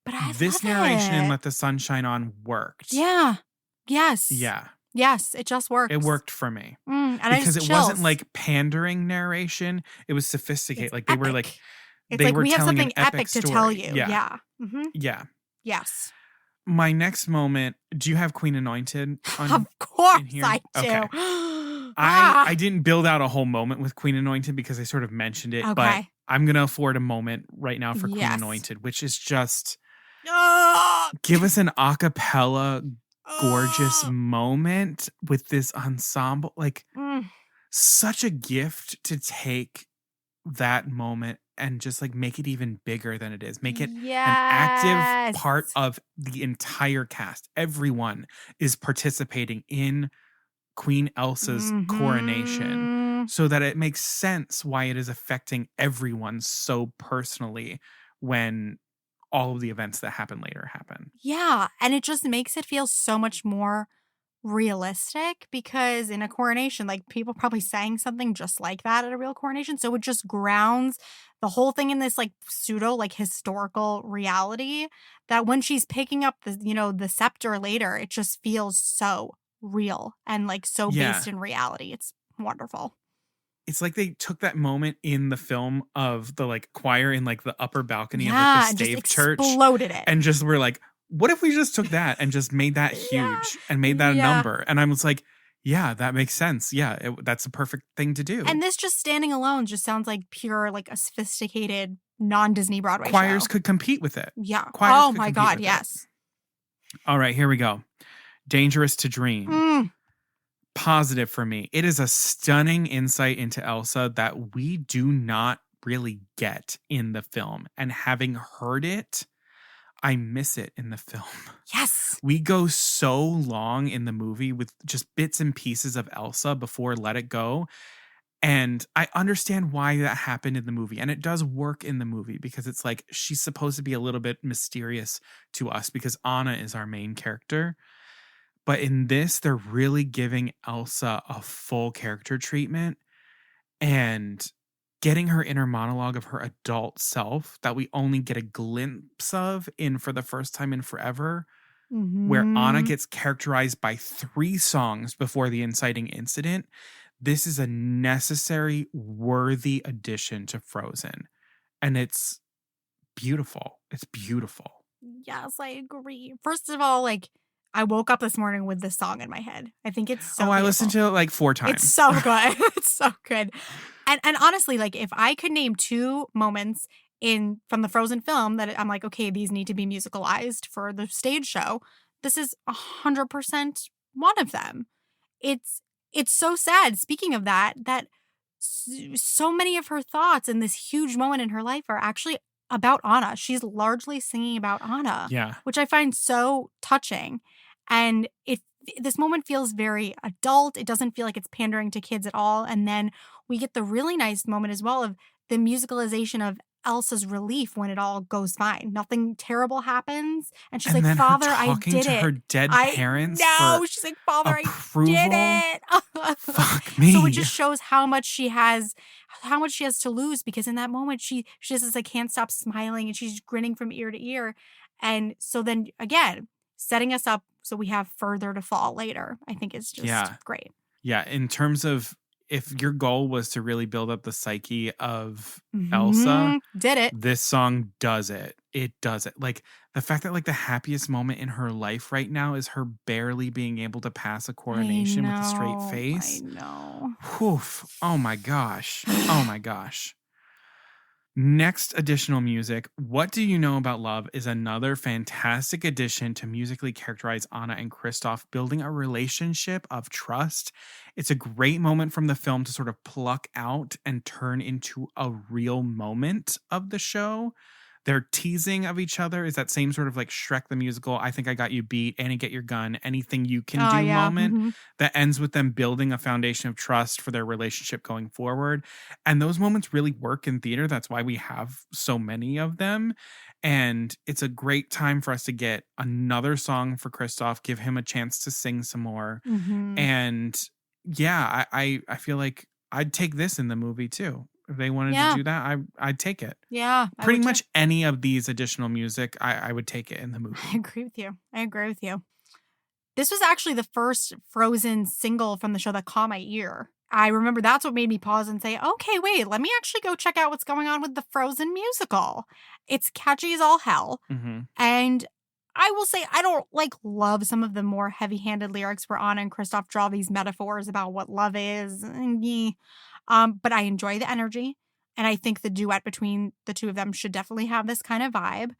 But I This love narration in it. Let the Sun Shine On worked. Yeah. Yes. Yeah. Yes, it just works. It worked for me. And because it wasn't chills. like pandering narration. It was sophisticated. It's Like they were epic. like It's they like were we have telling something an epic to tell story. you. Yeah. Yeah. Mm-hmm. Yeah. Yes. My next moment, do you have Queen Anointed on Of course in here? I do. Okay. I didn't build out a whole moment with Queen Anointed because I sort of mentioned it, but Okay. I'm going to afford a moment right now for Queen Yes. Anointed, which is just give us an a cappella gorgeous moment with this ensemble. Like such a gift to take that moment and just like make it even bigger than it is. Make it an active part of the entire cast. Everyone is participating in Queen Elsa's coronation so that it makes sense why it is affecting everyone so personally when all of the events that happen later happen. Yeah, and it just makes it feel so much more realistic because in a coronation, like people probably sang something just like that at a real coronation. So it just grounds the whole thing in this like pseudo like historical reality that when she's picking up the, the scepter later, it just feels so real and like so based in reality. It's wonderful. It's like they took that moment in the film of the like choir in like the upper balcony of like and the stave just church exploded it. and just were like, what if we just took that and just made that huge and made that a number? And I was like, yeah, that makes sense. Yeah, that's a perfect thing to do. And this just standing alone just sounds like pure, like a sophisticated non-Disney Broadway Choirs show. could compete with it. Yeah. Choirs oh my God, yes. All right, here we go. Dangerous to Dream. Positive for me. It is a stunning insight into Elsa that we do not really get in the film. And having heard it, I miss it in the film. Yes. We go so long in the movie with just bits and pieces of Elsa before Let It Go. And I understand why that happened in the movie. And it does work in the movie because it's like she's supposed to be a little bit mysterious to us because Anna is our main character. But in this, they're really giving Elsa a full character treatment and getting her inner monologue of her adult self that we only get a glimpse of in For the First Time in Forever, where Anna gets characterized by 3 songs before the inciting incident. This is a necessary, worthy addition to Frozen. And it's beautiful. It's beautiful. Yes, I agree. First of all, like, I woke up this morning with this song in my head. I think it's so I beautiful. listened to it like 4 times. It's so good. It's so good. And honestly, like, if I could name 2 moments from the Frozen film that I'm like, okay, these need to be musicalized for the stage show, this is 100% one of them. It's so sad. Speaking of that so many of her thoughts in this huge moment in her life are actually about Anna. She's largely singing about Anna, Yeah. which I find so touching. And this moment feels very adult. It doesn't feel like it's pandering to kids at all. And then we get the really nice moment as well of the musicalization of Elsa's relief when it all goes fine. Nothing terrible happens. And she's And like, then her Father, I talking did to it. her dead parents No, for she's like, Father, approval? I did it. Fuck me. So it just shows how much she has to lose, because in that moment she just is like, can't stop smiling and she's grinning from ear to ear. And so then again, setting us up so we have further to fall later, I think is just great. Yeah, in terms of if your goal was to really build up the psyche of Elsa, did it. This song does it. It does it. Like the fact that like the happiest moment in her life right now is her barely being able to pass a coronation with a straight face. I know. Whew. Oh my gosh. Oh my gosh. Next additional music, What Do You Know About Love is another fantastic addition to musically characterize Anna and Kristoff, building a relationship of trust. It's a great moment from the film to sort of pluck out and turn into a real moment of the show. Their teasing of each other is that same sort of like Shrek the musical, I think I got you beat, Annie get your gun, anything you can do moment that ends with them building a foundation of trust for their relationship going forward. And those moments really work in theater. That's why we have so many of them. And it's a great time for us to get another song for Kristoff, give him a chance to sing some more. And yeah, I feel like I'd take this in the movie too. If they wanted to do that, I'd take it. Yeah. Pretty much any of these additional music, I would take it in the movie. I agree with you. This was actually the first Frozen single from the show that caught my ear. I remember that's what made me pause and say, okay, wait, let me actually go check out what's going on with the Frozen musical. It's catchy as all hell. And I will say I don't love some of the more heavy-handed lyrics where Anna and Kristoff draw these metaphors about what love is. But I enjoy the energy, and I think the duet between the two of them should definitely have this kind of vibe.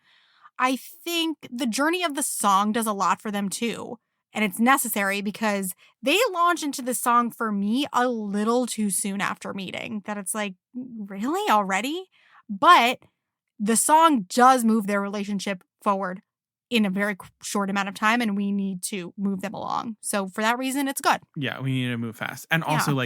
I think the journey of the song does a lot for them too, and it's necessary because they launch into the song for me a little too soon after meeting. That it's like, really already? But the song does move their relationship forward in a very short amount of time, and we need to move them along. So for that reason, it's good. Yeah, we need to move fast. And also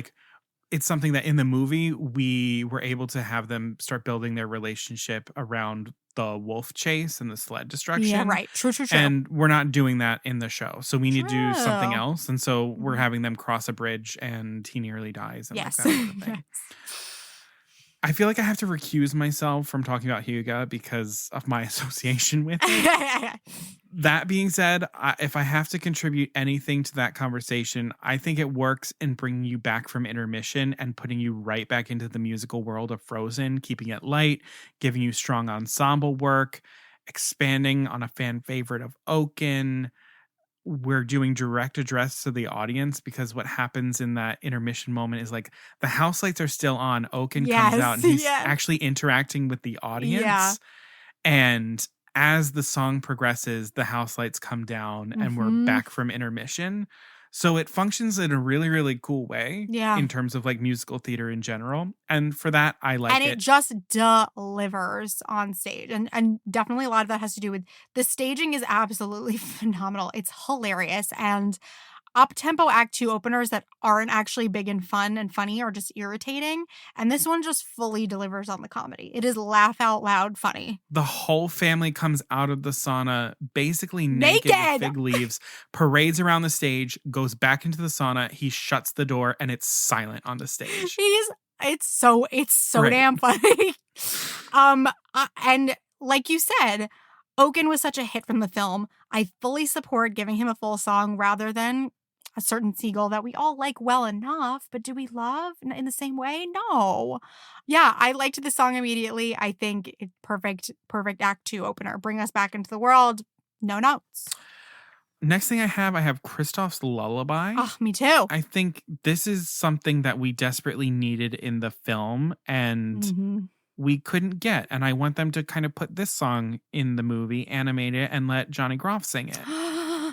it's something that in the movie, we were able to have them start building their relationship around the wolf chase and the sled destruction. Yeah, right. True. And we're not doing that in the show. So we need to do something else. And so we're having them cross a bridge and he nearly dies. And like that sort of thing. I feel like I have to recuse myself from talking about Hugo because of my association with it. That being said, if I have to contribute anything to that conversation, I think it works in bringing you back from intermission and putting you right back into the musical world of Frozen, keeping it light, giving you strong ensemble work, expanding on a fan favorite of Oaken. We're doing direct address to the audience because what happens in that intermission moment is like the house lights are still on. Oaken comes out and he's actually interacting with the audience. Yeah. And as the song progresses, the house lights come down and we're back from intermission. So it functions in a really, really cool way in terms of like musical theater in general. And for that, I like it. And it just delivers on stage. And definitely a lot of that has to do with the staging is absolutely phenomenal. It's hilarious. And up-tempo Act 2 openers that aren't actually big and fun and funny are just irritating. And this one just fully delivers on the comedy. It is laugh out loud funny. The whole family comes out of the sauna basically naked with fig leaves, parades around the stage, goes back into the sauna. He shuts the door and it's silent on the stage. It's so damn funny. And like you said, Oaken was such a hit from the film. I fully support giving him a full song rather than a certain seagull that we all like well enough, but do we love in the same way? No. Yeah, I liked the song immediately. I think it's perfect Act 2 opener. Bring us back into the world. No notes. Next thing I have Kristoff's Lullaby. Oh, me too. I think this is something that we desperately needed in the film and we couldn't get. And I want them to kind of put this song in the movie, animate it, and let Johnny Groff sing it.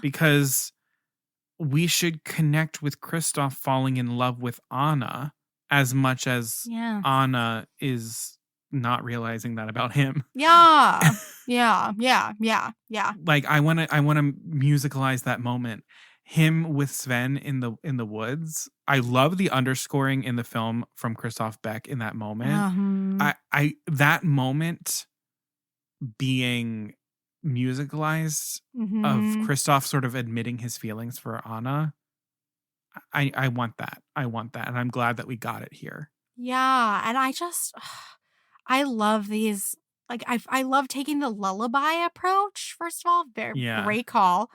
Because we should connect with Kristoff falling in love with Anna as much as Anna is not realizing that about him. Yeah. Yeah. Like I want to musicalize that moment. Him with Sven in the woods. I love the underscoring in the film from Christoph Beck in that moment. I that moment being musicalized of Christoph sort of admitting his feelings for Anna. I want that. And I'm glad that we got it here. Yeah. And I love these. Like, I love taking the lullaby approach, first of all. Great call.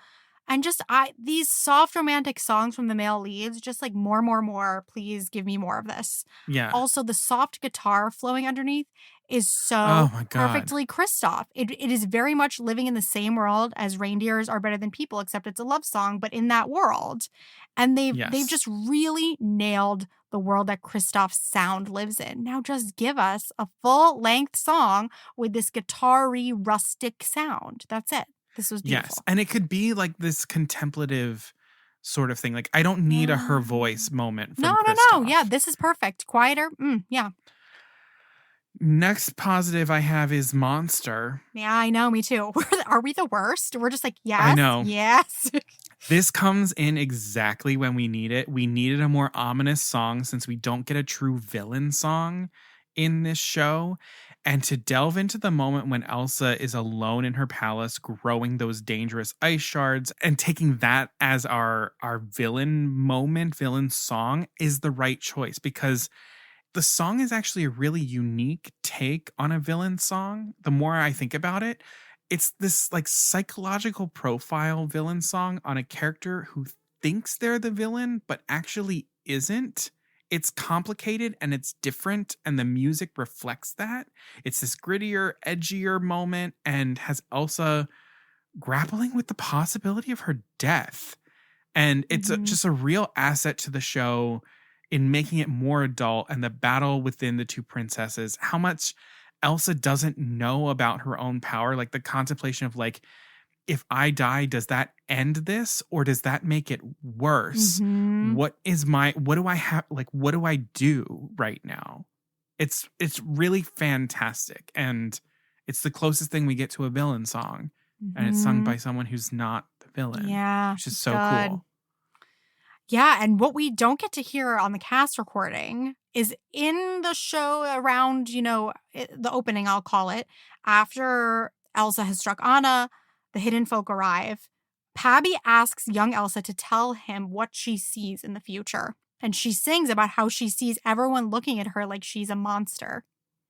And just these soft romantic songs from the male leads, just like more. Please give me more of this. Yeah. Also, the soft guitar flowing underneath is so perfectly Kristoff. It is very much living in the same world as Reindeers Are Better Than People, except it's a love song, but in that world. And they've just really nailed the world that Kristoff's sound lives in. Now just give us a full-length song with this guitar-y, rustic sound. That's it. This was beautiful. Yes, and it could be like this contemplative sort of thing. Like, I don't need a her voice moment from Kristoff. No. Yeah, this is perfect. Quieter. Yeah. Next positive I have is Monster. Yeah, I know. Me too. Are we the worst? We're just like, yes. I know. Yes. This comes in exactly when we need it. We needed a more ominous song since we don't get a true villain song in this show. And to delve into the moment when Elsa is alone in her palace, growing those dangerous ice shards and taking that as our villain moment, villain song is the right choice because the song is actually a really unique take on a villain song. The more I think about it, it's this like psychological profile villain song on a character who thinks they're the villain, but actually isn't. It's complicated and it's different, and the music reflects that. It's this grittier, edgier moment and has Elsa grappling with the possibility of her death. And it's just a real asset to the show in making it more adult, and the battle within the two princesses, how much Elsa doesn't know about her own power, like the contemplation of like, if I die, does that end this or does that make it worse? What do I have? Like, what do I do right now? It's really fantastic. And it's the closest thing we get to a villain song. And it's sung by someone who's not the villain. Yeah. Which is so cool. Yeah. And what we don't get to hear on the cast recording is in the show around, the opening, I'll call it, after Elsa has struck Anna, the hidden folk arrive. Pabby asks young Elsa to tell him what she sees in the future. And she sings about how she sees everyone looking at her like she's a monster.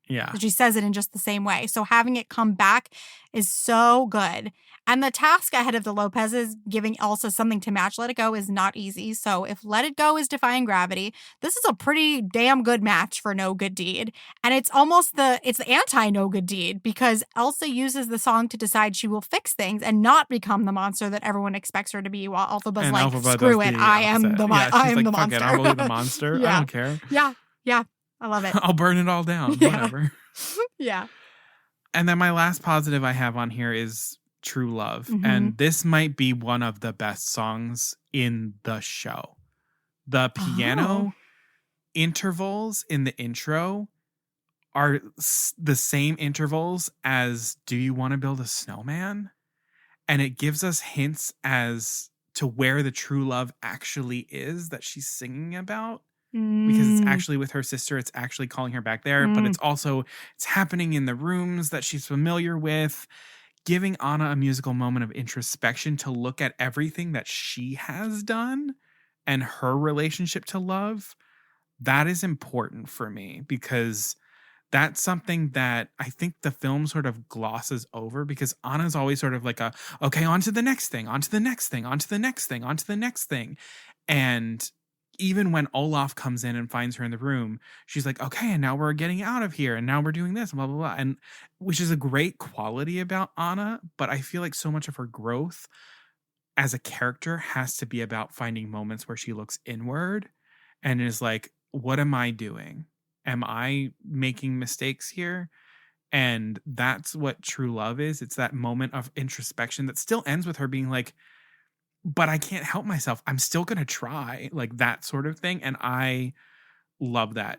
Yeah. She says it in just the same way. So having it come back is so good. And the task ahead of the Lopez's, giving Elsa something to match Let It Go, is not easy. So if Let It Go is defying gravity, this is a pretty damn good match for No Good Deed. And it's almost the anti-No Good Deed, because Elsa uses the song to decide she will fix things and not become the monster that everyone expects her to be, while Elphaba's like, screw it, I am the monster. I'm really the monster. I don't care. Yeah. I love it. I'll burn it all down. Yeah. Whatever. Yeah. And then my last positive I have on here is True Love. And this might be one of the best songs in the show. The piano intervals in the intro are the same intervals as Do You Want to Build a Snowman? And it gives us hints as to where the true love actually is that she's singing about. Because it's actually with her sister. It's actually calling her back there. But it's happening in the rooms that she's familiar with, giving Anna a musical moment of introspection to look at everything that she has done and her relationship to love. That is important for me because that's something that I think the film sort of glosses over, because Anna's always sort of like okay, on to the next thing, on to the next thing, on to the next thing, on to the next thing. And even when Olaf comes in and finds her in the room, she's like, okay, and now we're getting out of here, and now we're doing this, blah, blah, blah. And which is a great quality about Anna, but I feel like so much of her growth as a character has to be about finding moments where she looks inward and is like, what am I doing? Am I making mistakes here? And that's what true love is. It's that moment of introspection that still ends with her being like, but I can't help myself. I'm still going to try, like that sort of thing. And I love that.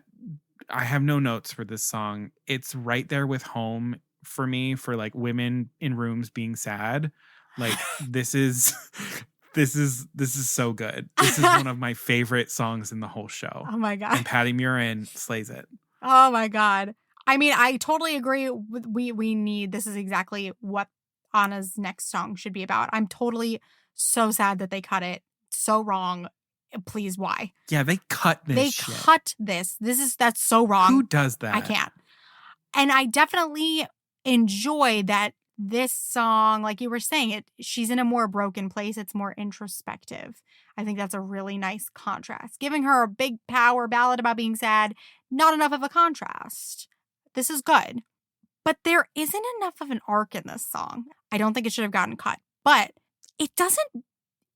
I have no notes for this song. It's right there with Home for me, for like women in rooms being sad. Like this is so good. This is one of my favorite songs in the whole show. Oh my God. And Patty Murin slays it. Oh my God. I mean, I totally agree. We need, this is exactly what Anna's next song should be about. I'm totally so sad that they cut it. So wrong. Please, why? Yeah, they cut this They shit. cut this. That's so wrong. Who does that? I can't. And I definitely enjoy that this song, like you were saying, she's in a more broken place. It's more introspective. I think that's a really nice contrast. Giving her a big power ballad about being sad, not enough of a contrast. This is good. But there isn't enough of an arc in this song. I don't think it should have gotten cut. But it doesn't,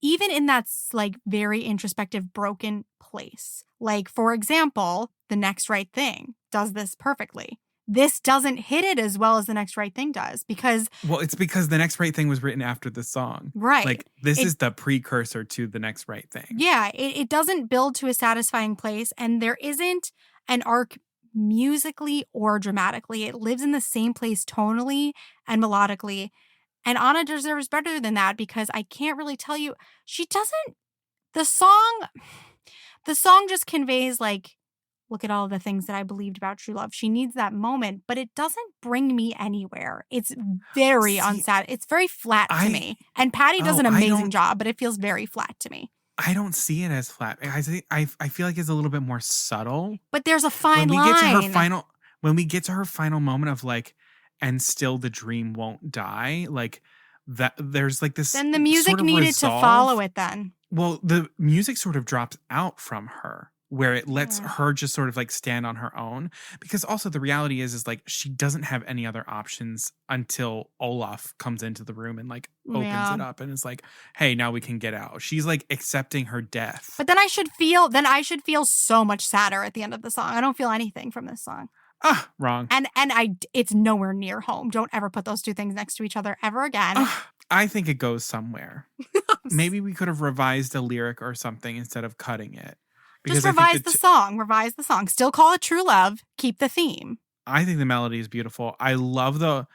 even in that like very introspective, broken place. Like, for example, The Next Right Thing does this perfectly. This doesn't hit it as well as The Next Right Thing does because... Well, it's because The Next Right Thing was written after the song. Right. Like, this is the precursor to The Next Right Thing. Yeah, it doesn't build to a satisfying place, and there isn't an arc musically or dramatically. It lives in the same place tonally and melodically. And Anna deserves better than that because I can't really tell you. She doesn't... The song just conveys like, look at all the things that I believed about true love. She needs that moment, but it doesn't bring me anywhere. It's very unsat. It's very flat to me. And Patty does an amazing job, but it feels very flat to me. I don't see it as flat. I feel like it's a little bit more subtle. But there's a fine line. When we get to her final moment of like, and still the dream won't die, like that there's like this. Then the music sort of needed resolve. to follow it then. Well, the music sort of drops out from her where it lets her just sort of like stand on her own. Because also the reality is like she doesn't have any other options until Olaf comes into the room and like opens it up and is like, hey, now we can get out. She's like accepting her death. But then I should feel so much sadder at the end of the song. I don't feel anything from this song. Wrong. And it's nowhere near home. Don't ever put those two things next to each other ever again. I think it goes somewhere. Maybe we could have revised a lyric or something instead of cutting it. Just revise the song. Revise the song. Still call it True Love. Keep the theme. I think the melody is beautiful. I love the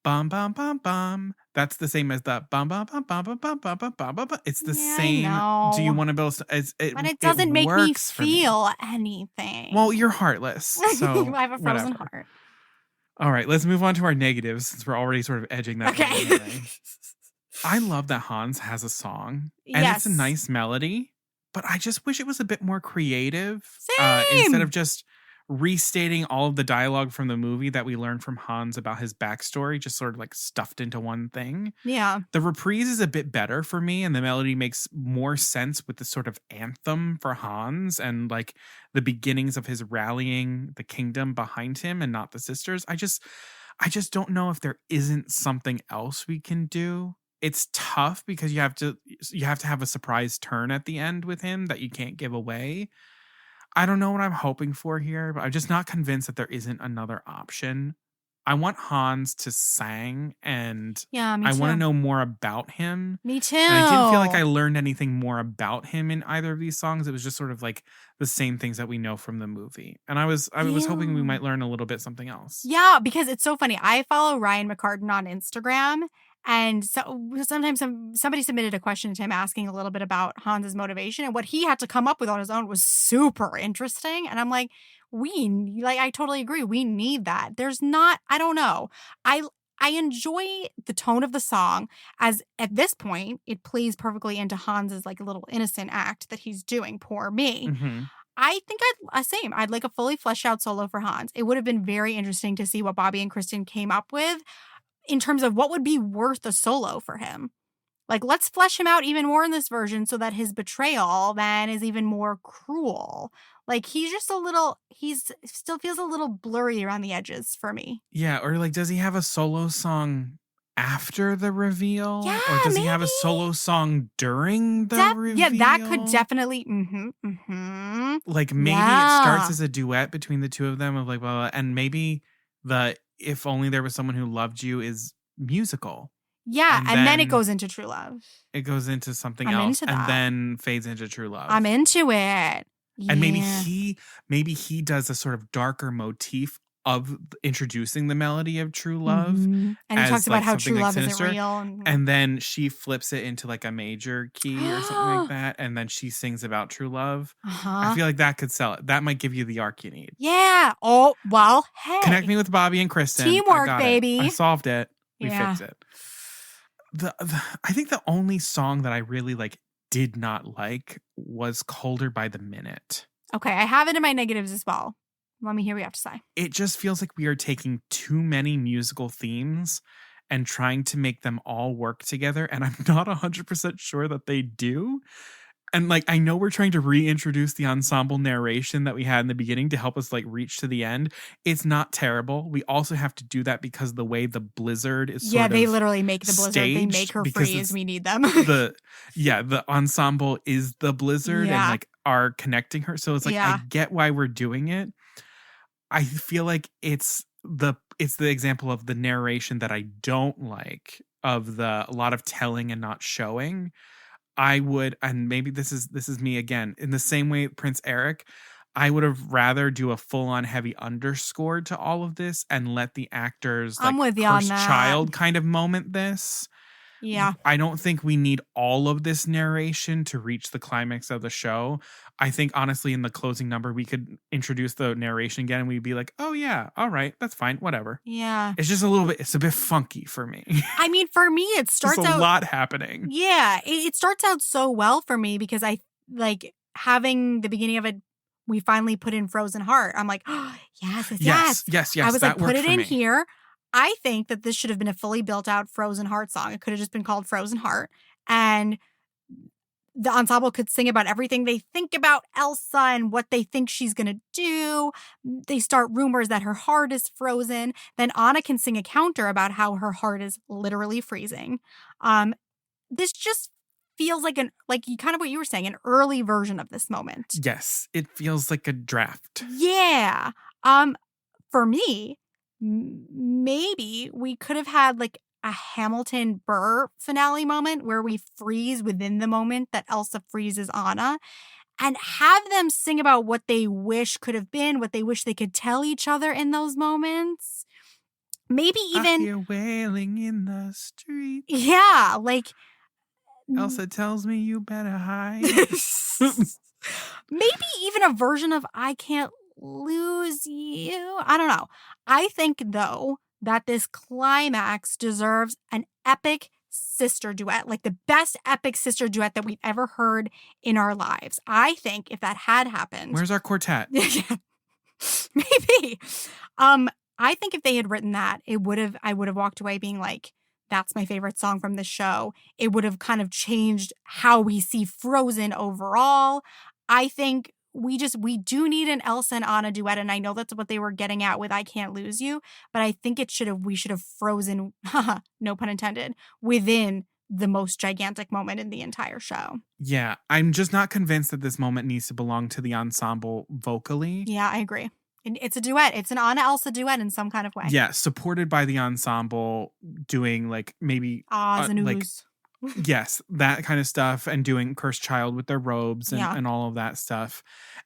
bum bum bum bum. That's the same as the bum bum bum bum bum bum bum bum bum bum. It's the same. Do you want to build? But it doesn't make me feel anything. Well, you're heartless. So I have a frozen heart. All right, let's move on to our negatives since we're already sort of edging that. Okay. I love that Hans has a song and it's a nice melody, but I just wish it was a bit more creative. Same. Instead of just restating all of the dialogue from the movie that we learned from Hans about his backstory, just sort of like stuffed into one thing. Yeah. The reprise is a bit better for me, and the melody makes more sense with the sort of anthem for Hans and like the beginnings of his rallying the kingdom behind him and not the sisters. I just don't know if there isn't something else we can do. It's tough because you have to have a surprise turn at the end with him that you can't give away. I don't know what I'm hoping for here, but I'm just not convinced that there isn't another option. I want Hans to sing, and I want to know more about him. Me too. And I didn't feel like I learned anything more about him in either of these songs. It was just sort of like the same things that we know from the movie. And I was hoping we might learn a little bit something else. Yeah, because it's so funny. I follow Ryan McCartan on Instagram. And so sometimes somebody submitted a question to him asking a little bit about Hans's motivation, and what he had to come up with on his own was super interesting. And I'm like, I totally agree. We need that. There's not, I don't know. I enjoy the tone of the song as at this point, it plays perfectly into Hans's like a little innocent act that he's doing. Poor me. Mm-hmm. I think I'd like a fully fleshed out solo for Hans. It would have been very interesting to see what Bobby and Kristen came up with in terms of what would be worth a solo for him. Like, let's flesh him out even more in this version so that his betrayal then is even more cruel. Like, he's just still feels a little blurry around the edges for me. Yeah, or like, does he have a solo song after the reveal? Yeah, or does he maybe. have a solo song during the reveal? Yeah, that could definitely. Like, maybe it starts as a duet between the two of them of like, blah, blah, and maybe the If Only There Was Someone Who Loved You is musical. Yeah, and then it goes into True Love. It goes into something I'm else into and that. then fades into True Love. I'm into it. Yeah. And maybe he does a sort of darker motif of introducing the melody of True Love. Mm-hmm. And he talks about how true love sinister. isn't real. And then she flips it into like a major key or something like that. And then she sings about true love. I feel like that could sell it. That might give you the arc you need. Yeah. Oh, well, hey. Connect me with Bobby and Kristen. Teamwork, I baby. I solved it. We Yeah. fixed it. I think the only song that I really like did not like was Colder by the Minute. Okay, I have it in my negatives as well. Let me hear what you have to say. It just feels like we are taking too many musical themes and trying to make them all work together. And I'm not 100% sure that they do. And like, I know we're trying to reintroduce the ensemble narration that we had in the beginning to help us like reach to the end. It's not terrible. We also have to do that because the way the blizzard is sort of they literally make the blizzard. They make her freeze. We need them. the ensemble is the blizzard and like are connecting her. So it's like, I get why we're doing it. I feel like it's the example of the narration that I don't like, of a lot of telling and not showing. I would, and maybe this is me again, in the same way Prince Eric, I would have rather do a full-on heavy underscore to all of this and let the actors I'm with you on cursed that. child kind of moment this. Yeah. I don't think we need all of this narration to reach the climax of the show. I think honestly in the closing number we could introduce the narration again and we'd be like, oh yeah, all right, that's fine, whatever. Yeah. It's just it's a bit funky for me. I mean, for me it starts There's out a lot happening. Yeah, it starts out so well for me because I like having the beginning of it. We finally put in Frozen Heart. I'm like, oh, yes. I was like, put it in here. I think that this should have been a fully built out Frozen Heart song. It could have just been called Frozen Heart. And the ensemble could sing about everything they think about Elsa and what they think she's going to do. They start rumors that her heart is frozen. Then Anna can sing a counter about how her heart is literally freezing. This just feels like kind of what you were saying, an early version of this moment. Yes, it feels like a draft. Yeah. For me, maybe we could have had like a Hamilton Burr finale moment where we freeze within the moment that Elsa freezes Anna and have them sing about what they wish could have been, what they wish they could tell each other in those moments. Maybe even I hear wailing in the street. Yeah, like Elsa tells me you better hide. Maybe even a version of I Can't Lose You. I don't know. I think, though, that this climax deserves an epic sister duet, like the best epic sister duet that we've ever heard in our lives. I think if that had happened. Where's our quartet? Maybe. I think if they had written that, I would have walked away being like, that's my favorite song from the show. It would have kind of changed how we see Frozen overall. I think we do need an Elsa and Anna duet, and I know that's what they were getting at with I Can't Lose You, but I think we should have frozen, no pun intended, within the most gigantic moment in the entire show. Yeah, I'm just not convinced that this moment needs to belong to the ensemble vocally. Yeah, I agree. It's a duet. It's an Anna-Elsa duet in some kind of way. Yeah, supported by the ensemble doing like maybe ahs and oohs. Like, yes, that kind of stuff, and doing Cursed Child with their robes and all of that stuff.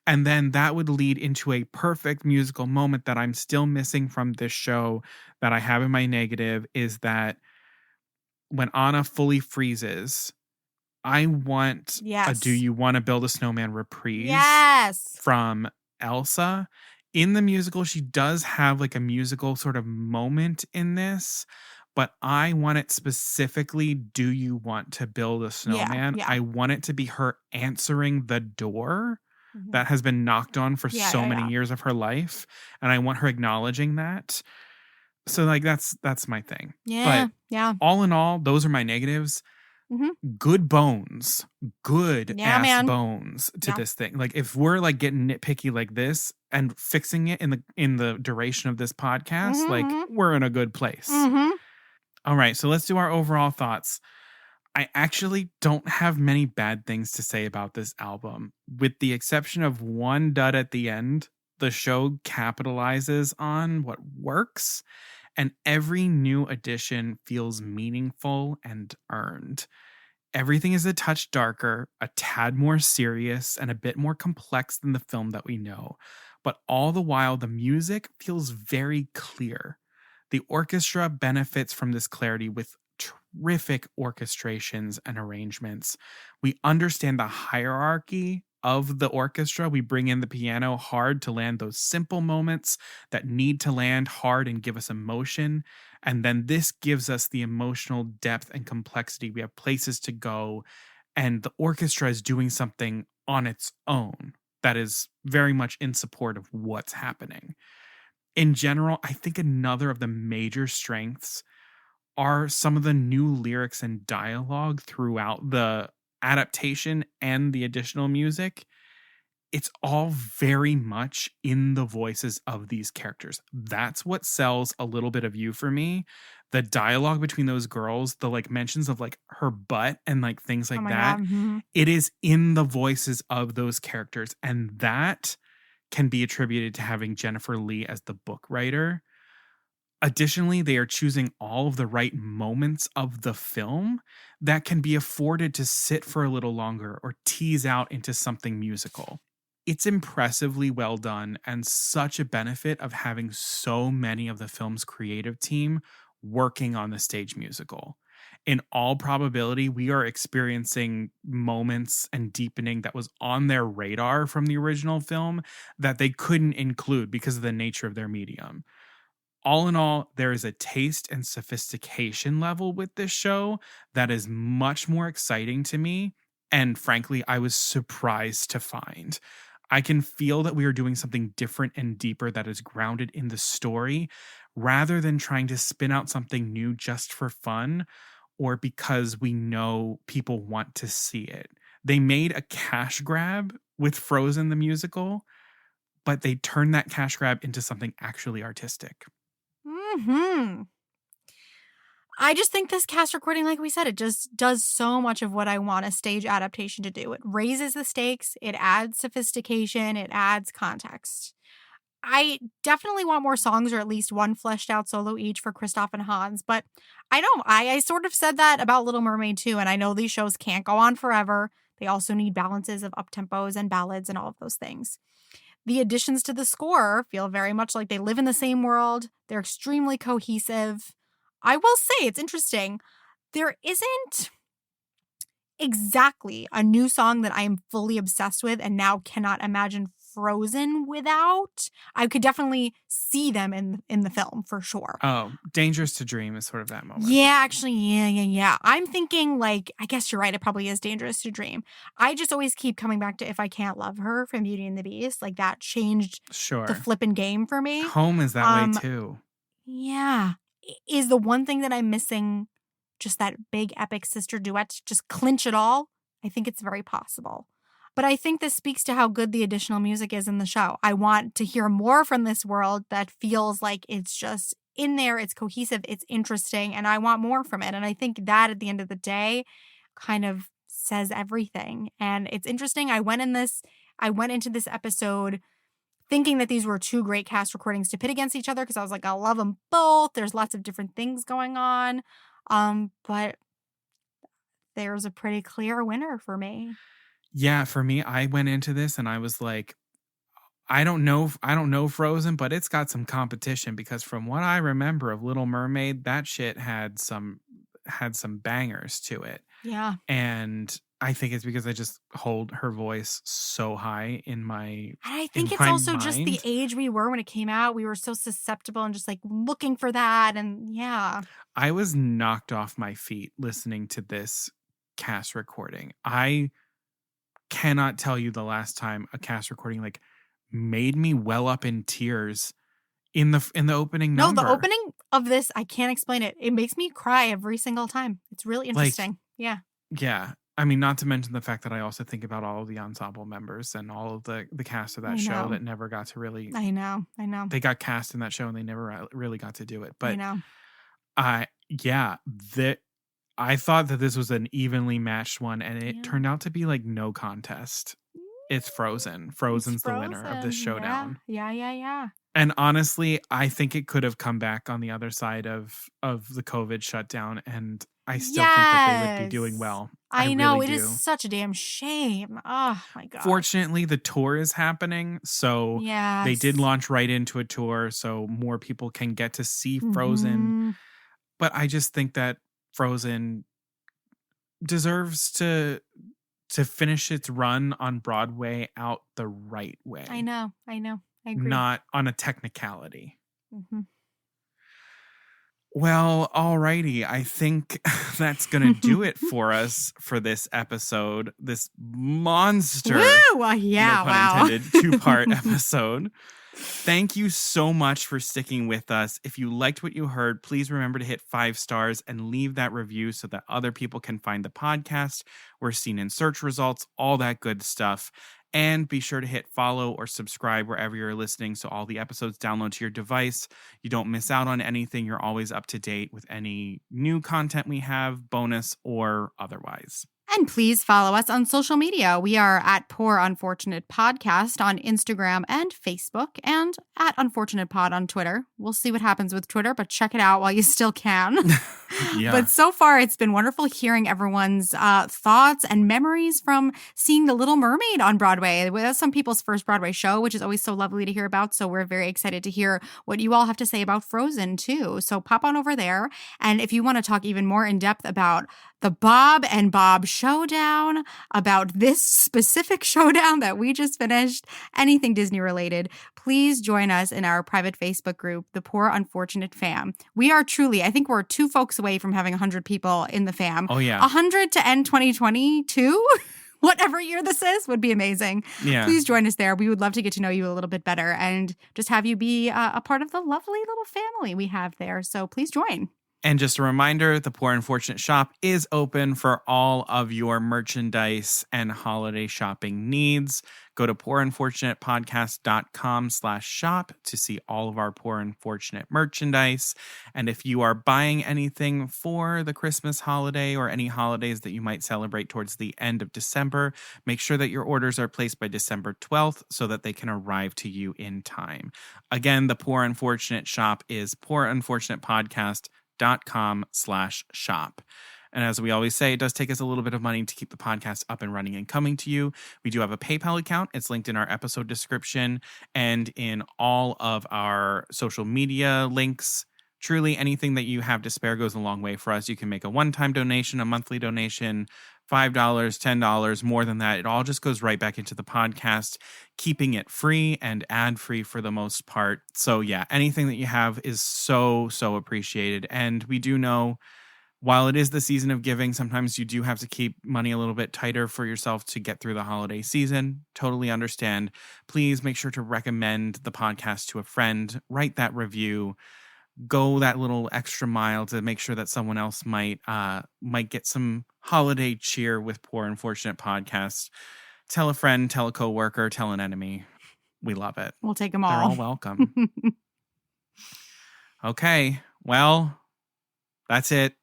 And then that would lead into a perfect musical moment that I'm still missing from this show that I have in my negative, is that when Anna fully freezes, I want a Do You Want to Build a Snowman reprise from Elsa. In the musical, she does have like a musical sort of moment in this, but I want it specifically, do you want to build a snowman? Yeah. I want it to be her answering the door that has been knocked on for so many years of her life. And I want her acknowledging that. So like, that's my thing. Yeah. But all in all, those are my negatives. good bones, good Yeah, ass man. bones to Yeah. this thing. Like if we're like getting nitpicky like this and fixing it in the duration of this podcast, like we're in a good place. All right, so let's do our overall thoughts. I actually don't have many bad things to say about this album, with the exception of one dud at the end. The show capitalizes on what works, and every new addition feels meaningful and earned. Everything is a touch darker, a tad more serious, and a bit more complex than the film that we know. But all the while, the music feels very clear. The orchestra benefits from this clarity with terrific orchestrations and arrangements. We understand the hierarchy of the orchestra. We bring in the piano hard to land those simple moments that need to land hard and give us emotion. And then this gives us the emotional depth and complexity. We have places to go, and the orchestra is doing something on its own that is very much in support of what's happening. In general, I think another of the major strengths are some of the new lyrics and dialogue throughout the adaptation and the additional music. It's all very much in the voices of these characters. That's what sells A Little Bit of You for me. The dialogue between those girls, the like mentions of like her butt and like things like that. It is in the voices of those characters. And that can be attributed to having Jennifer Lee as the book writer. Additionally, they are choosing all of the right moments of the film that can be afforded to sit for a little longer or tease out into something musical. It's impressively well done and such a benefit of having so many of the film's creative team working on the stage musical. In all probability, we are experiencing moments and deepening that was on their radar from the original film that they couldn't include because of the nature of their medium. All in all, there is a taste and sophistication level with this show that is much more exciting to me. And frankly, I was surprised to find. I can feel that we are doing something different and deeper that is grounded in the story rather than trying to spin out something new just for fun or because we know people want to see it. They made a cash grab with Frozen the musical, but they turned that cash grab into something actually artistic. I just think this cast recording, like we said, it just does so much of what I want a stage adaptation to do. It raises the stakes, it adds sophistication, it adds context. I definitely want more songs or at least one fleshed out solo each for Kristoff and Hans, but I sort of said that about Little Mermaid too, and I know these shows can't go on forever. They also need balances of up-tempos and ballads and all of those things. The additions to the score feel very much like they live in the same world. They're extremely cohesive. I will say it's interesting. There isn't exactly a new song that I am fully obsessed with and now cannot imagine Frozen without. I could definitely see them in the film for sure. Oh, Dangerous to Dream is sort of that moment. Yeah, actually, yeah. I'm thinking like, I guess you're right. It probably is Dangerous to Dream. I just always keep coming back to If I Can't Love Her from Beauty and the Beast. Like that changed the flipping game for me. Home is that way too. Yeah. Is the one thing that I'm missing just that big epic sister duet to just clinch it all? I think it's very possible. But I think this speaks to how good the additional music is in the show. I want to hear more from this world that feels like it's just in there, it's cohesive, it's interesting, and I want more from it. And I think that at the end of the day kind of says everything. And it's interesting. I went into this episode thinking that these were two great cast recordings to pit against each other because I was like, I love them both. There's lots of different things going on. But there's a pretty clear winner for me. Yeah, for me, I went into this and I was like, I don't know Frozen, but it's got some competition because from what I remember of Little Mermaid, that shit had some bangers to it. Yeah. And I think it's because I just hold her voice so high in my And I think it's also just the age we were when it came out. We were so susceptible and just like looking for that. And yeah. I was knocked off my feet listening to this cast recording. I cannot tell you the last time a cast recording like made me well up in tears in the opening number. No, the opening of this, I can't explain it. It makes me cry every single time. It's really interesting. Like, yeah. Yeah. I mean, not to mention the fact that I also think about all of the ensemble members and all of the cast of that show that never got to really. I know. They got cast in that show and they never really got to do it. But I know. I thought that this was an evenly matched one, and it turned out to be like no contest. It's Frozen. Frozen's the winner of this showdown. Yeah. And honestly, I think it could have come back on the other side of the COVID shutdown, and I still think that they would be doing well. I know. Really it do. is such a damn shame. Oh, my God. Fortunately, the tour is happening, so they did launch right into a tour, so more people can get to see Frozen. But I just think that Frozen deserves to finish its run on Broadway out the right way. I know. I agree. Not on a technicality. Well, alrighty. I think that's going to do it for us for this episode. This monster, Woo! Yeah, no pun intended, 2-part episode. Thank you so much for sticking with us. If you liked what you heard, please remember to hit 5 stars and leave that review so that other people can find the podcast. We're seen in search results, all that good stuff. And be sure to hit follow or subscribe wherever you're listening so all the episodes download to your device. You don't miss out on anything. You're always up to date with any new content we have, bonus or otherwise. And please follow us on social media. We are at Poor Unfortunate Podcast on Instagram and Facebook, and at Unfortunate Pod on Twitter. We'll see what happens with Twitter, but check it out while you still can. Yeah. But so far, it's been wonderful hearing everyone's thoughts and memories from seeing The Little Mermaid on Broadway. That's some people's first Broadway show, which is always so lovely to hear about. So we're very excited to hear what you all have to say about Frozen, too. So pop on over there. And if you want to talk even more in depth about the Bob and Bob Showdown, about this specific showdown that we just finished, anything Disney related, please join us in our private Facebook group, The Poor Unfortunate Fam. We are truly, I think we're 2 folks away from having 100 people in the fam. Oh, yeah. 100 to end 2022. Whatever year this is would be amazing. Yeah. Please join us there. We would love to get to know you a little bit better and just have you be a part of the lovely little family we have there. So please join. And just a reminder, the Poor Unfortunate shop is open for all of your merchandise and holiday shopping needs. Go to poorunfortunatepodcast.com/shop to see all of our Poor Unfortunate merchandise. And if you are buying anything for the Christmas holiday or any holidays that you might celebrate towards the end of December, make sure that your orders are placed by December 12th so that they can arrive to you in time. Again, the Poor Unfortunate shop is poorunfortunatepodcast.com/shop. And as we always say, it does take us a little bit of money to keep the podcast up and running and coming to you. We do have a PayPal account. It's linked in our episode description and in all of our social media links. Truly, anything that you have to spare goes a long way for us. You can make a one-time donation, a monthly donation, $5, $10, more than that. It all just goes right back into the podcast, keeping it free and ad-free for the most part. So yeah, anything that you have is so, so appreciated. And we do know, while it is the season of giving, sometimes you do have to keep money a little bit tighter for yourself to get through the holiday season. Totally understand. Please make sure to recommend the podcast to a friend. Write that review. Go that little extra mile to make sure that someone else might get some holiday cheer with Poor Unfortunate Podcasts. Tell a friend, tell a coworker, tell an enemy. We love it. We'll take them all. They're all welcome. Okay, well, that's it.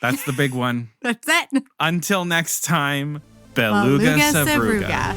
That's the big one. That's it. Until next time, Beluga Savruga.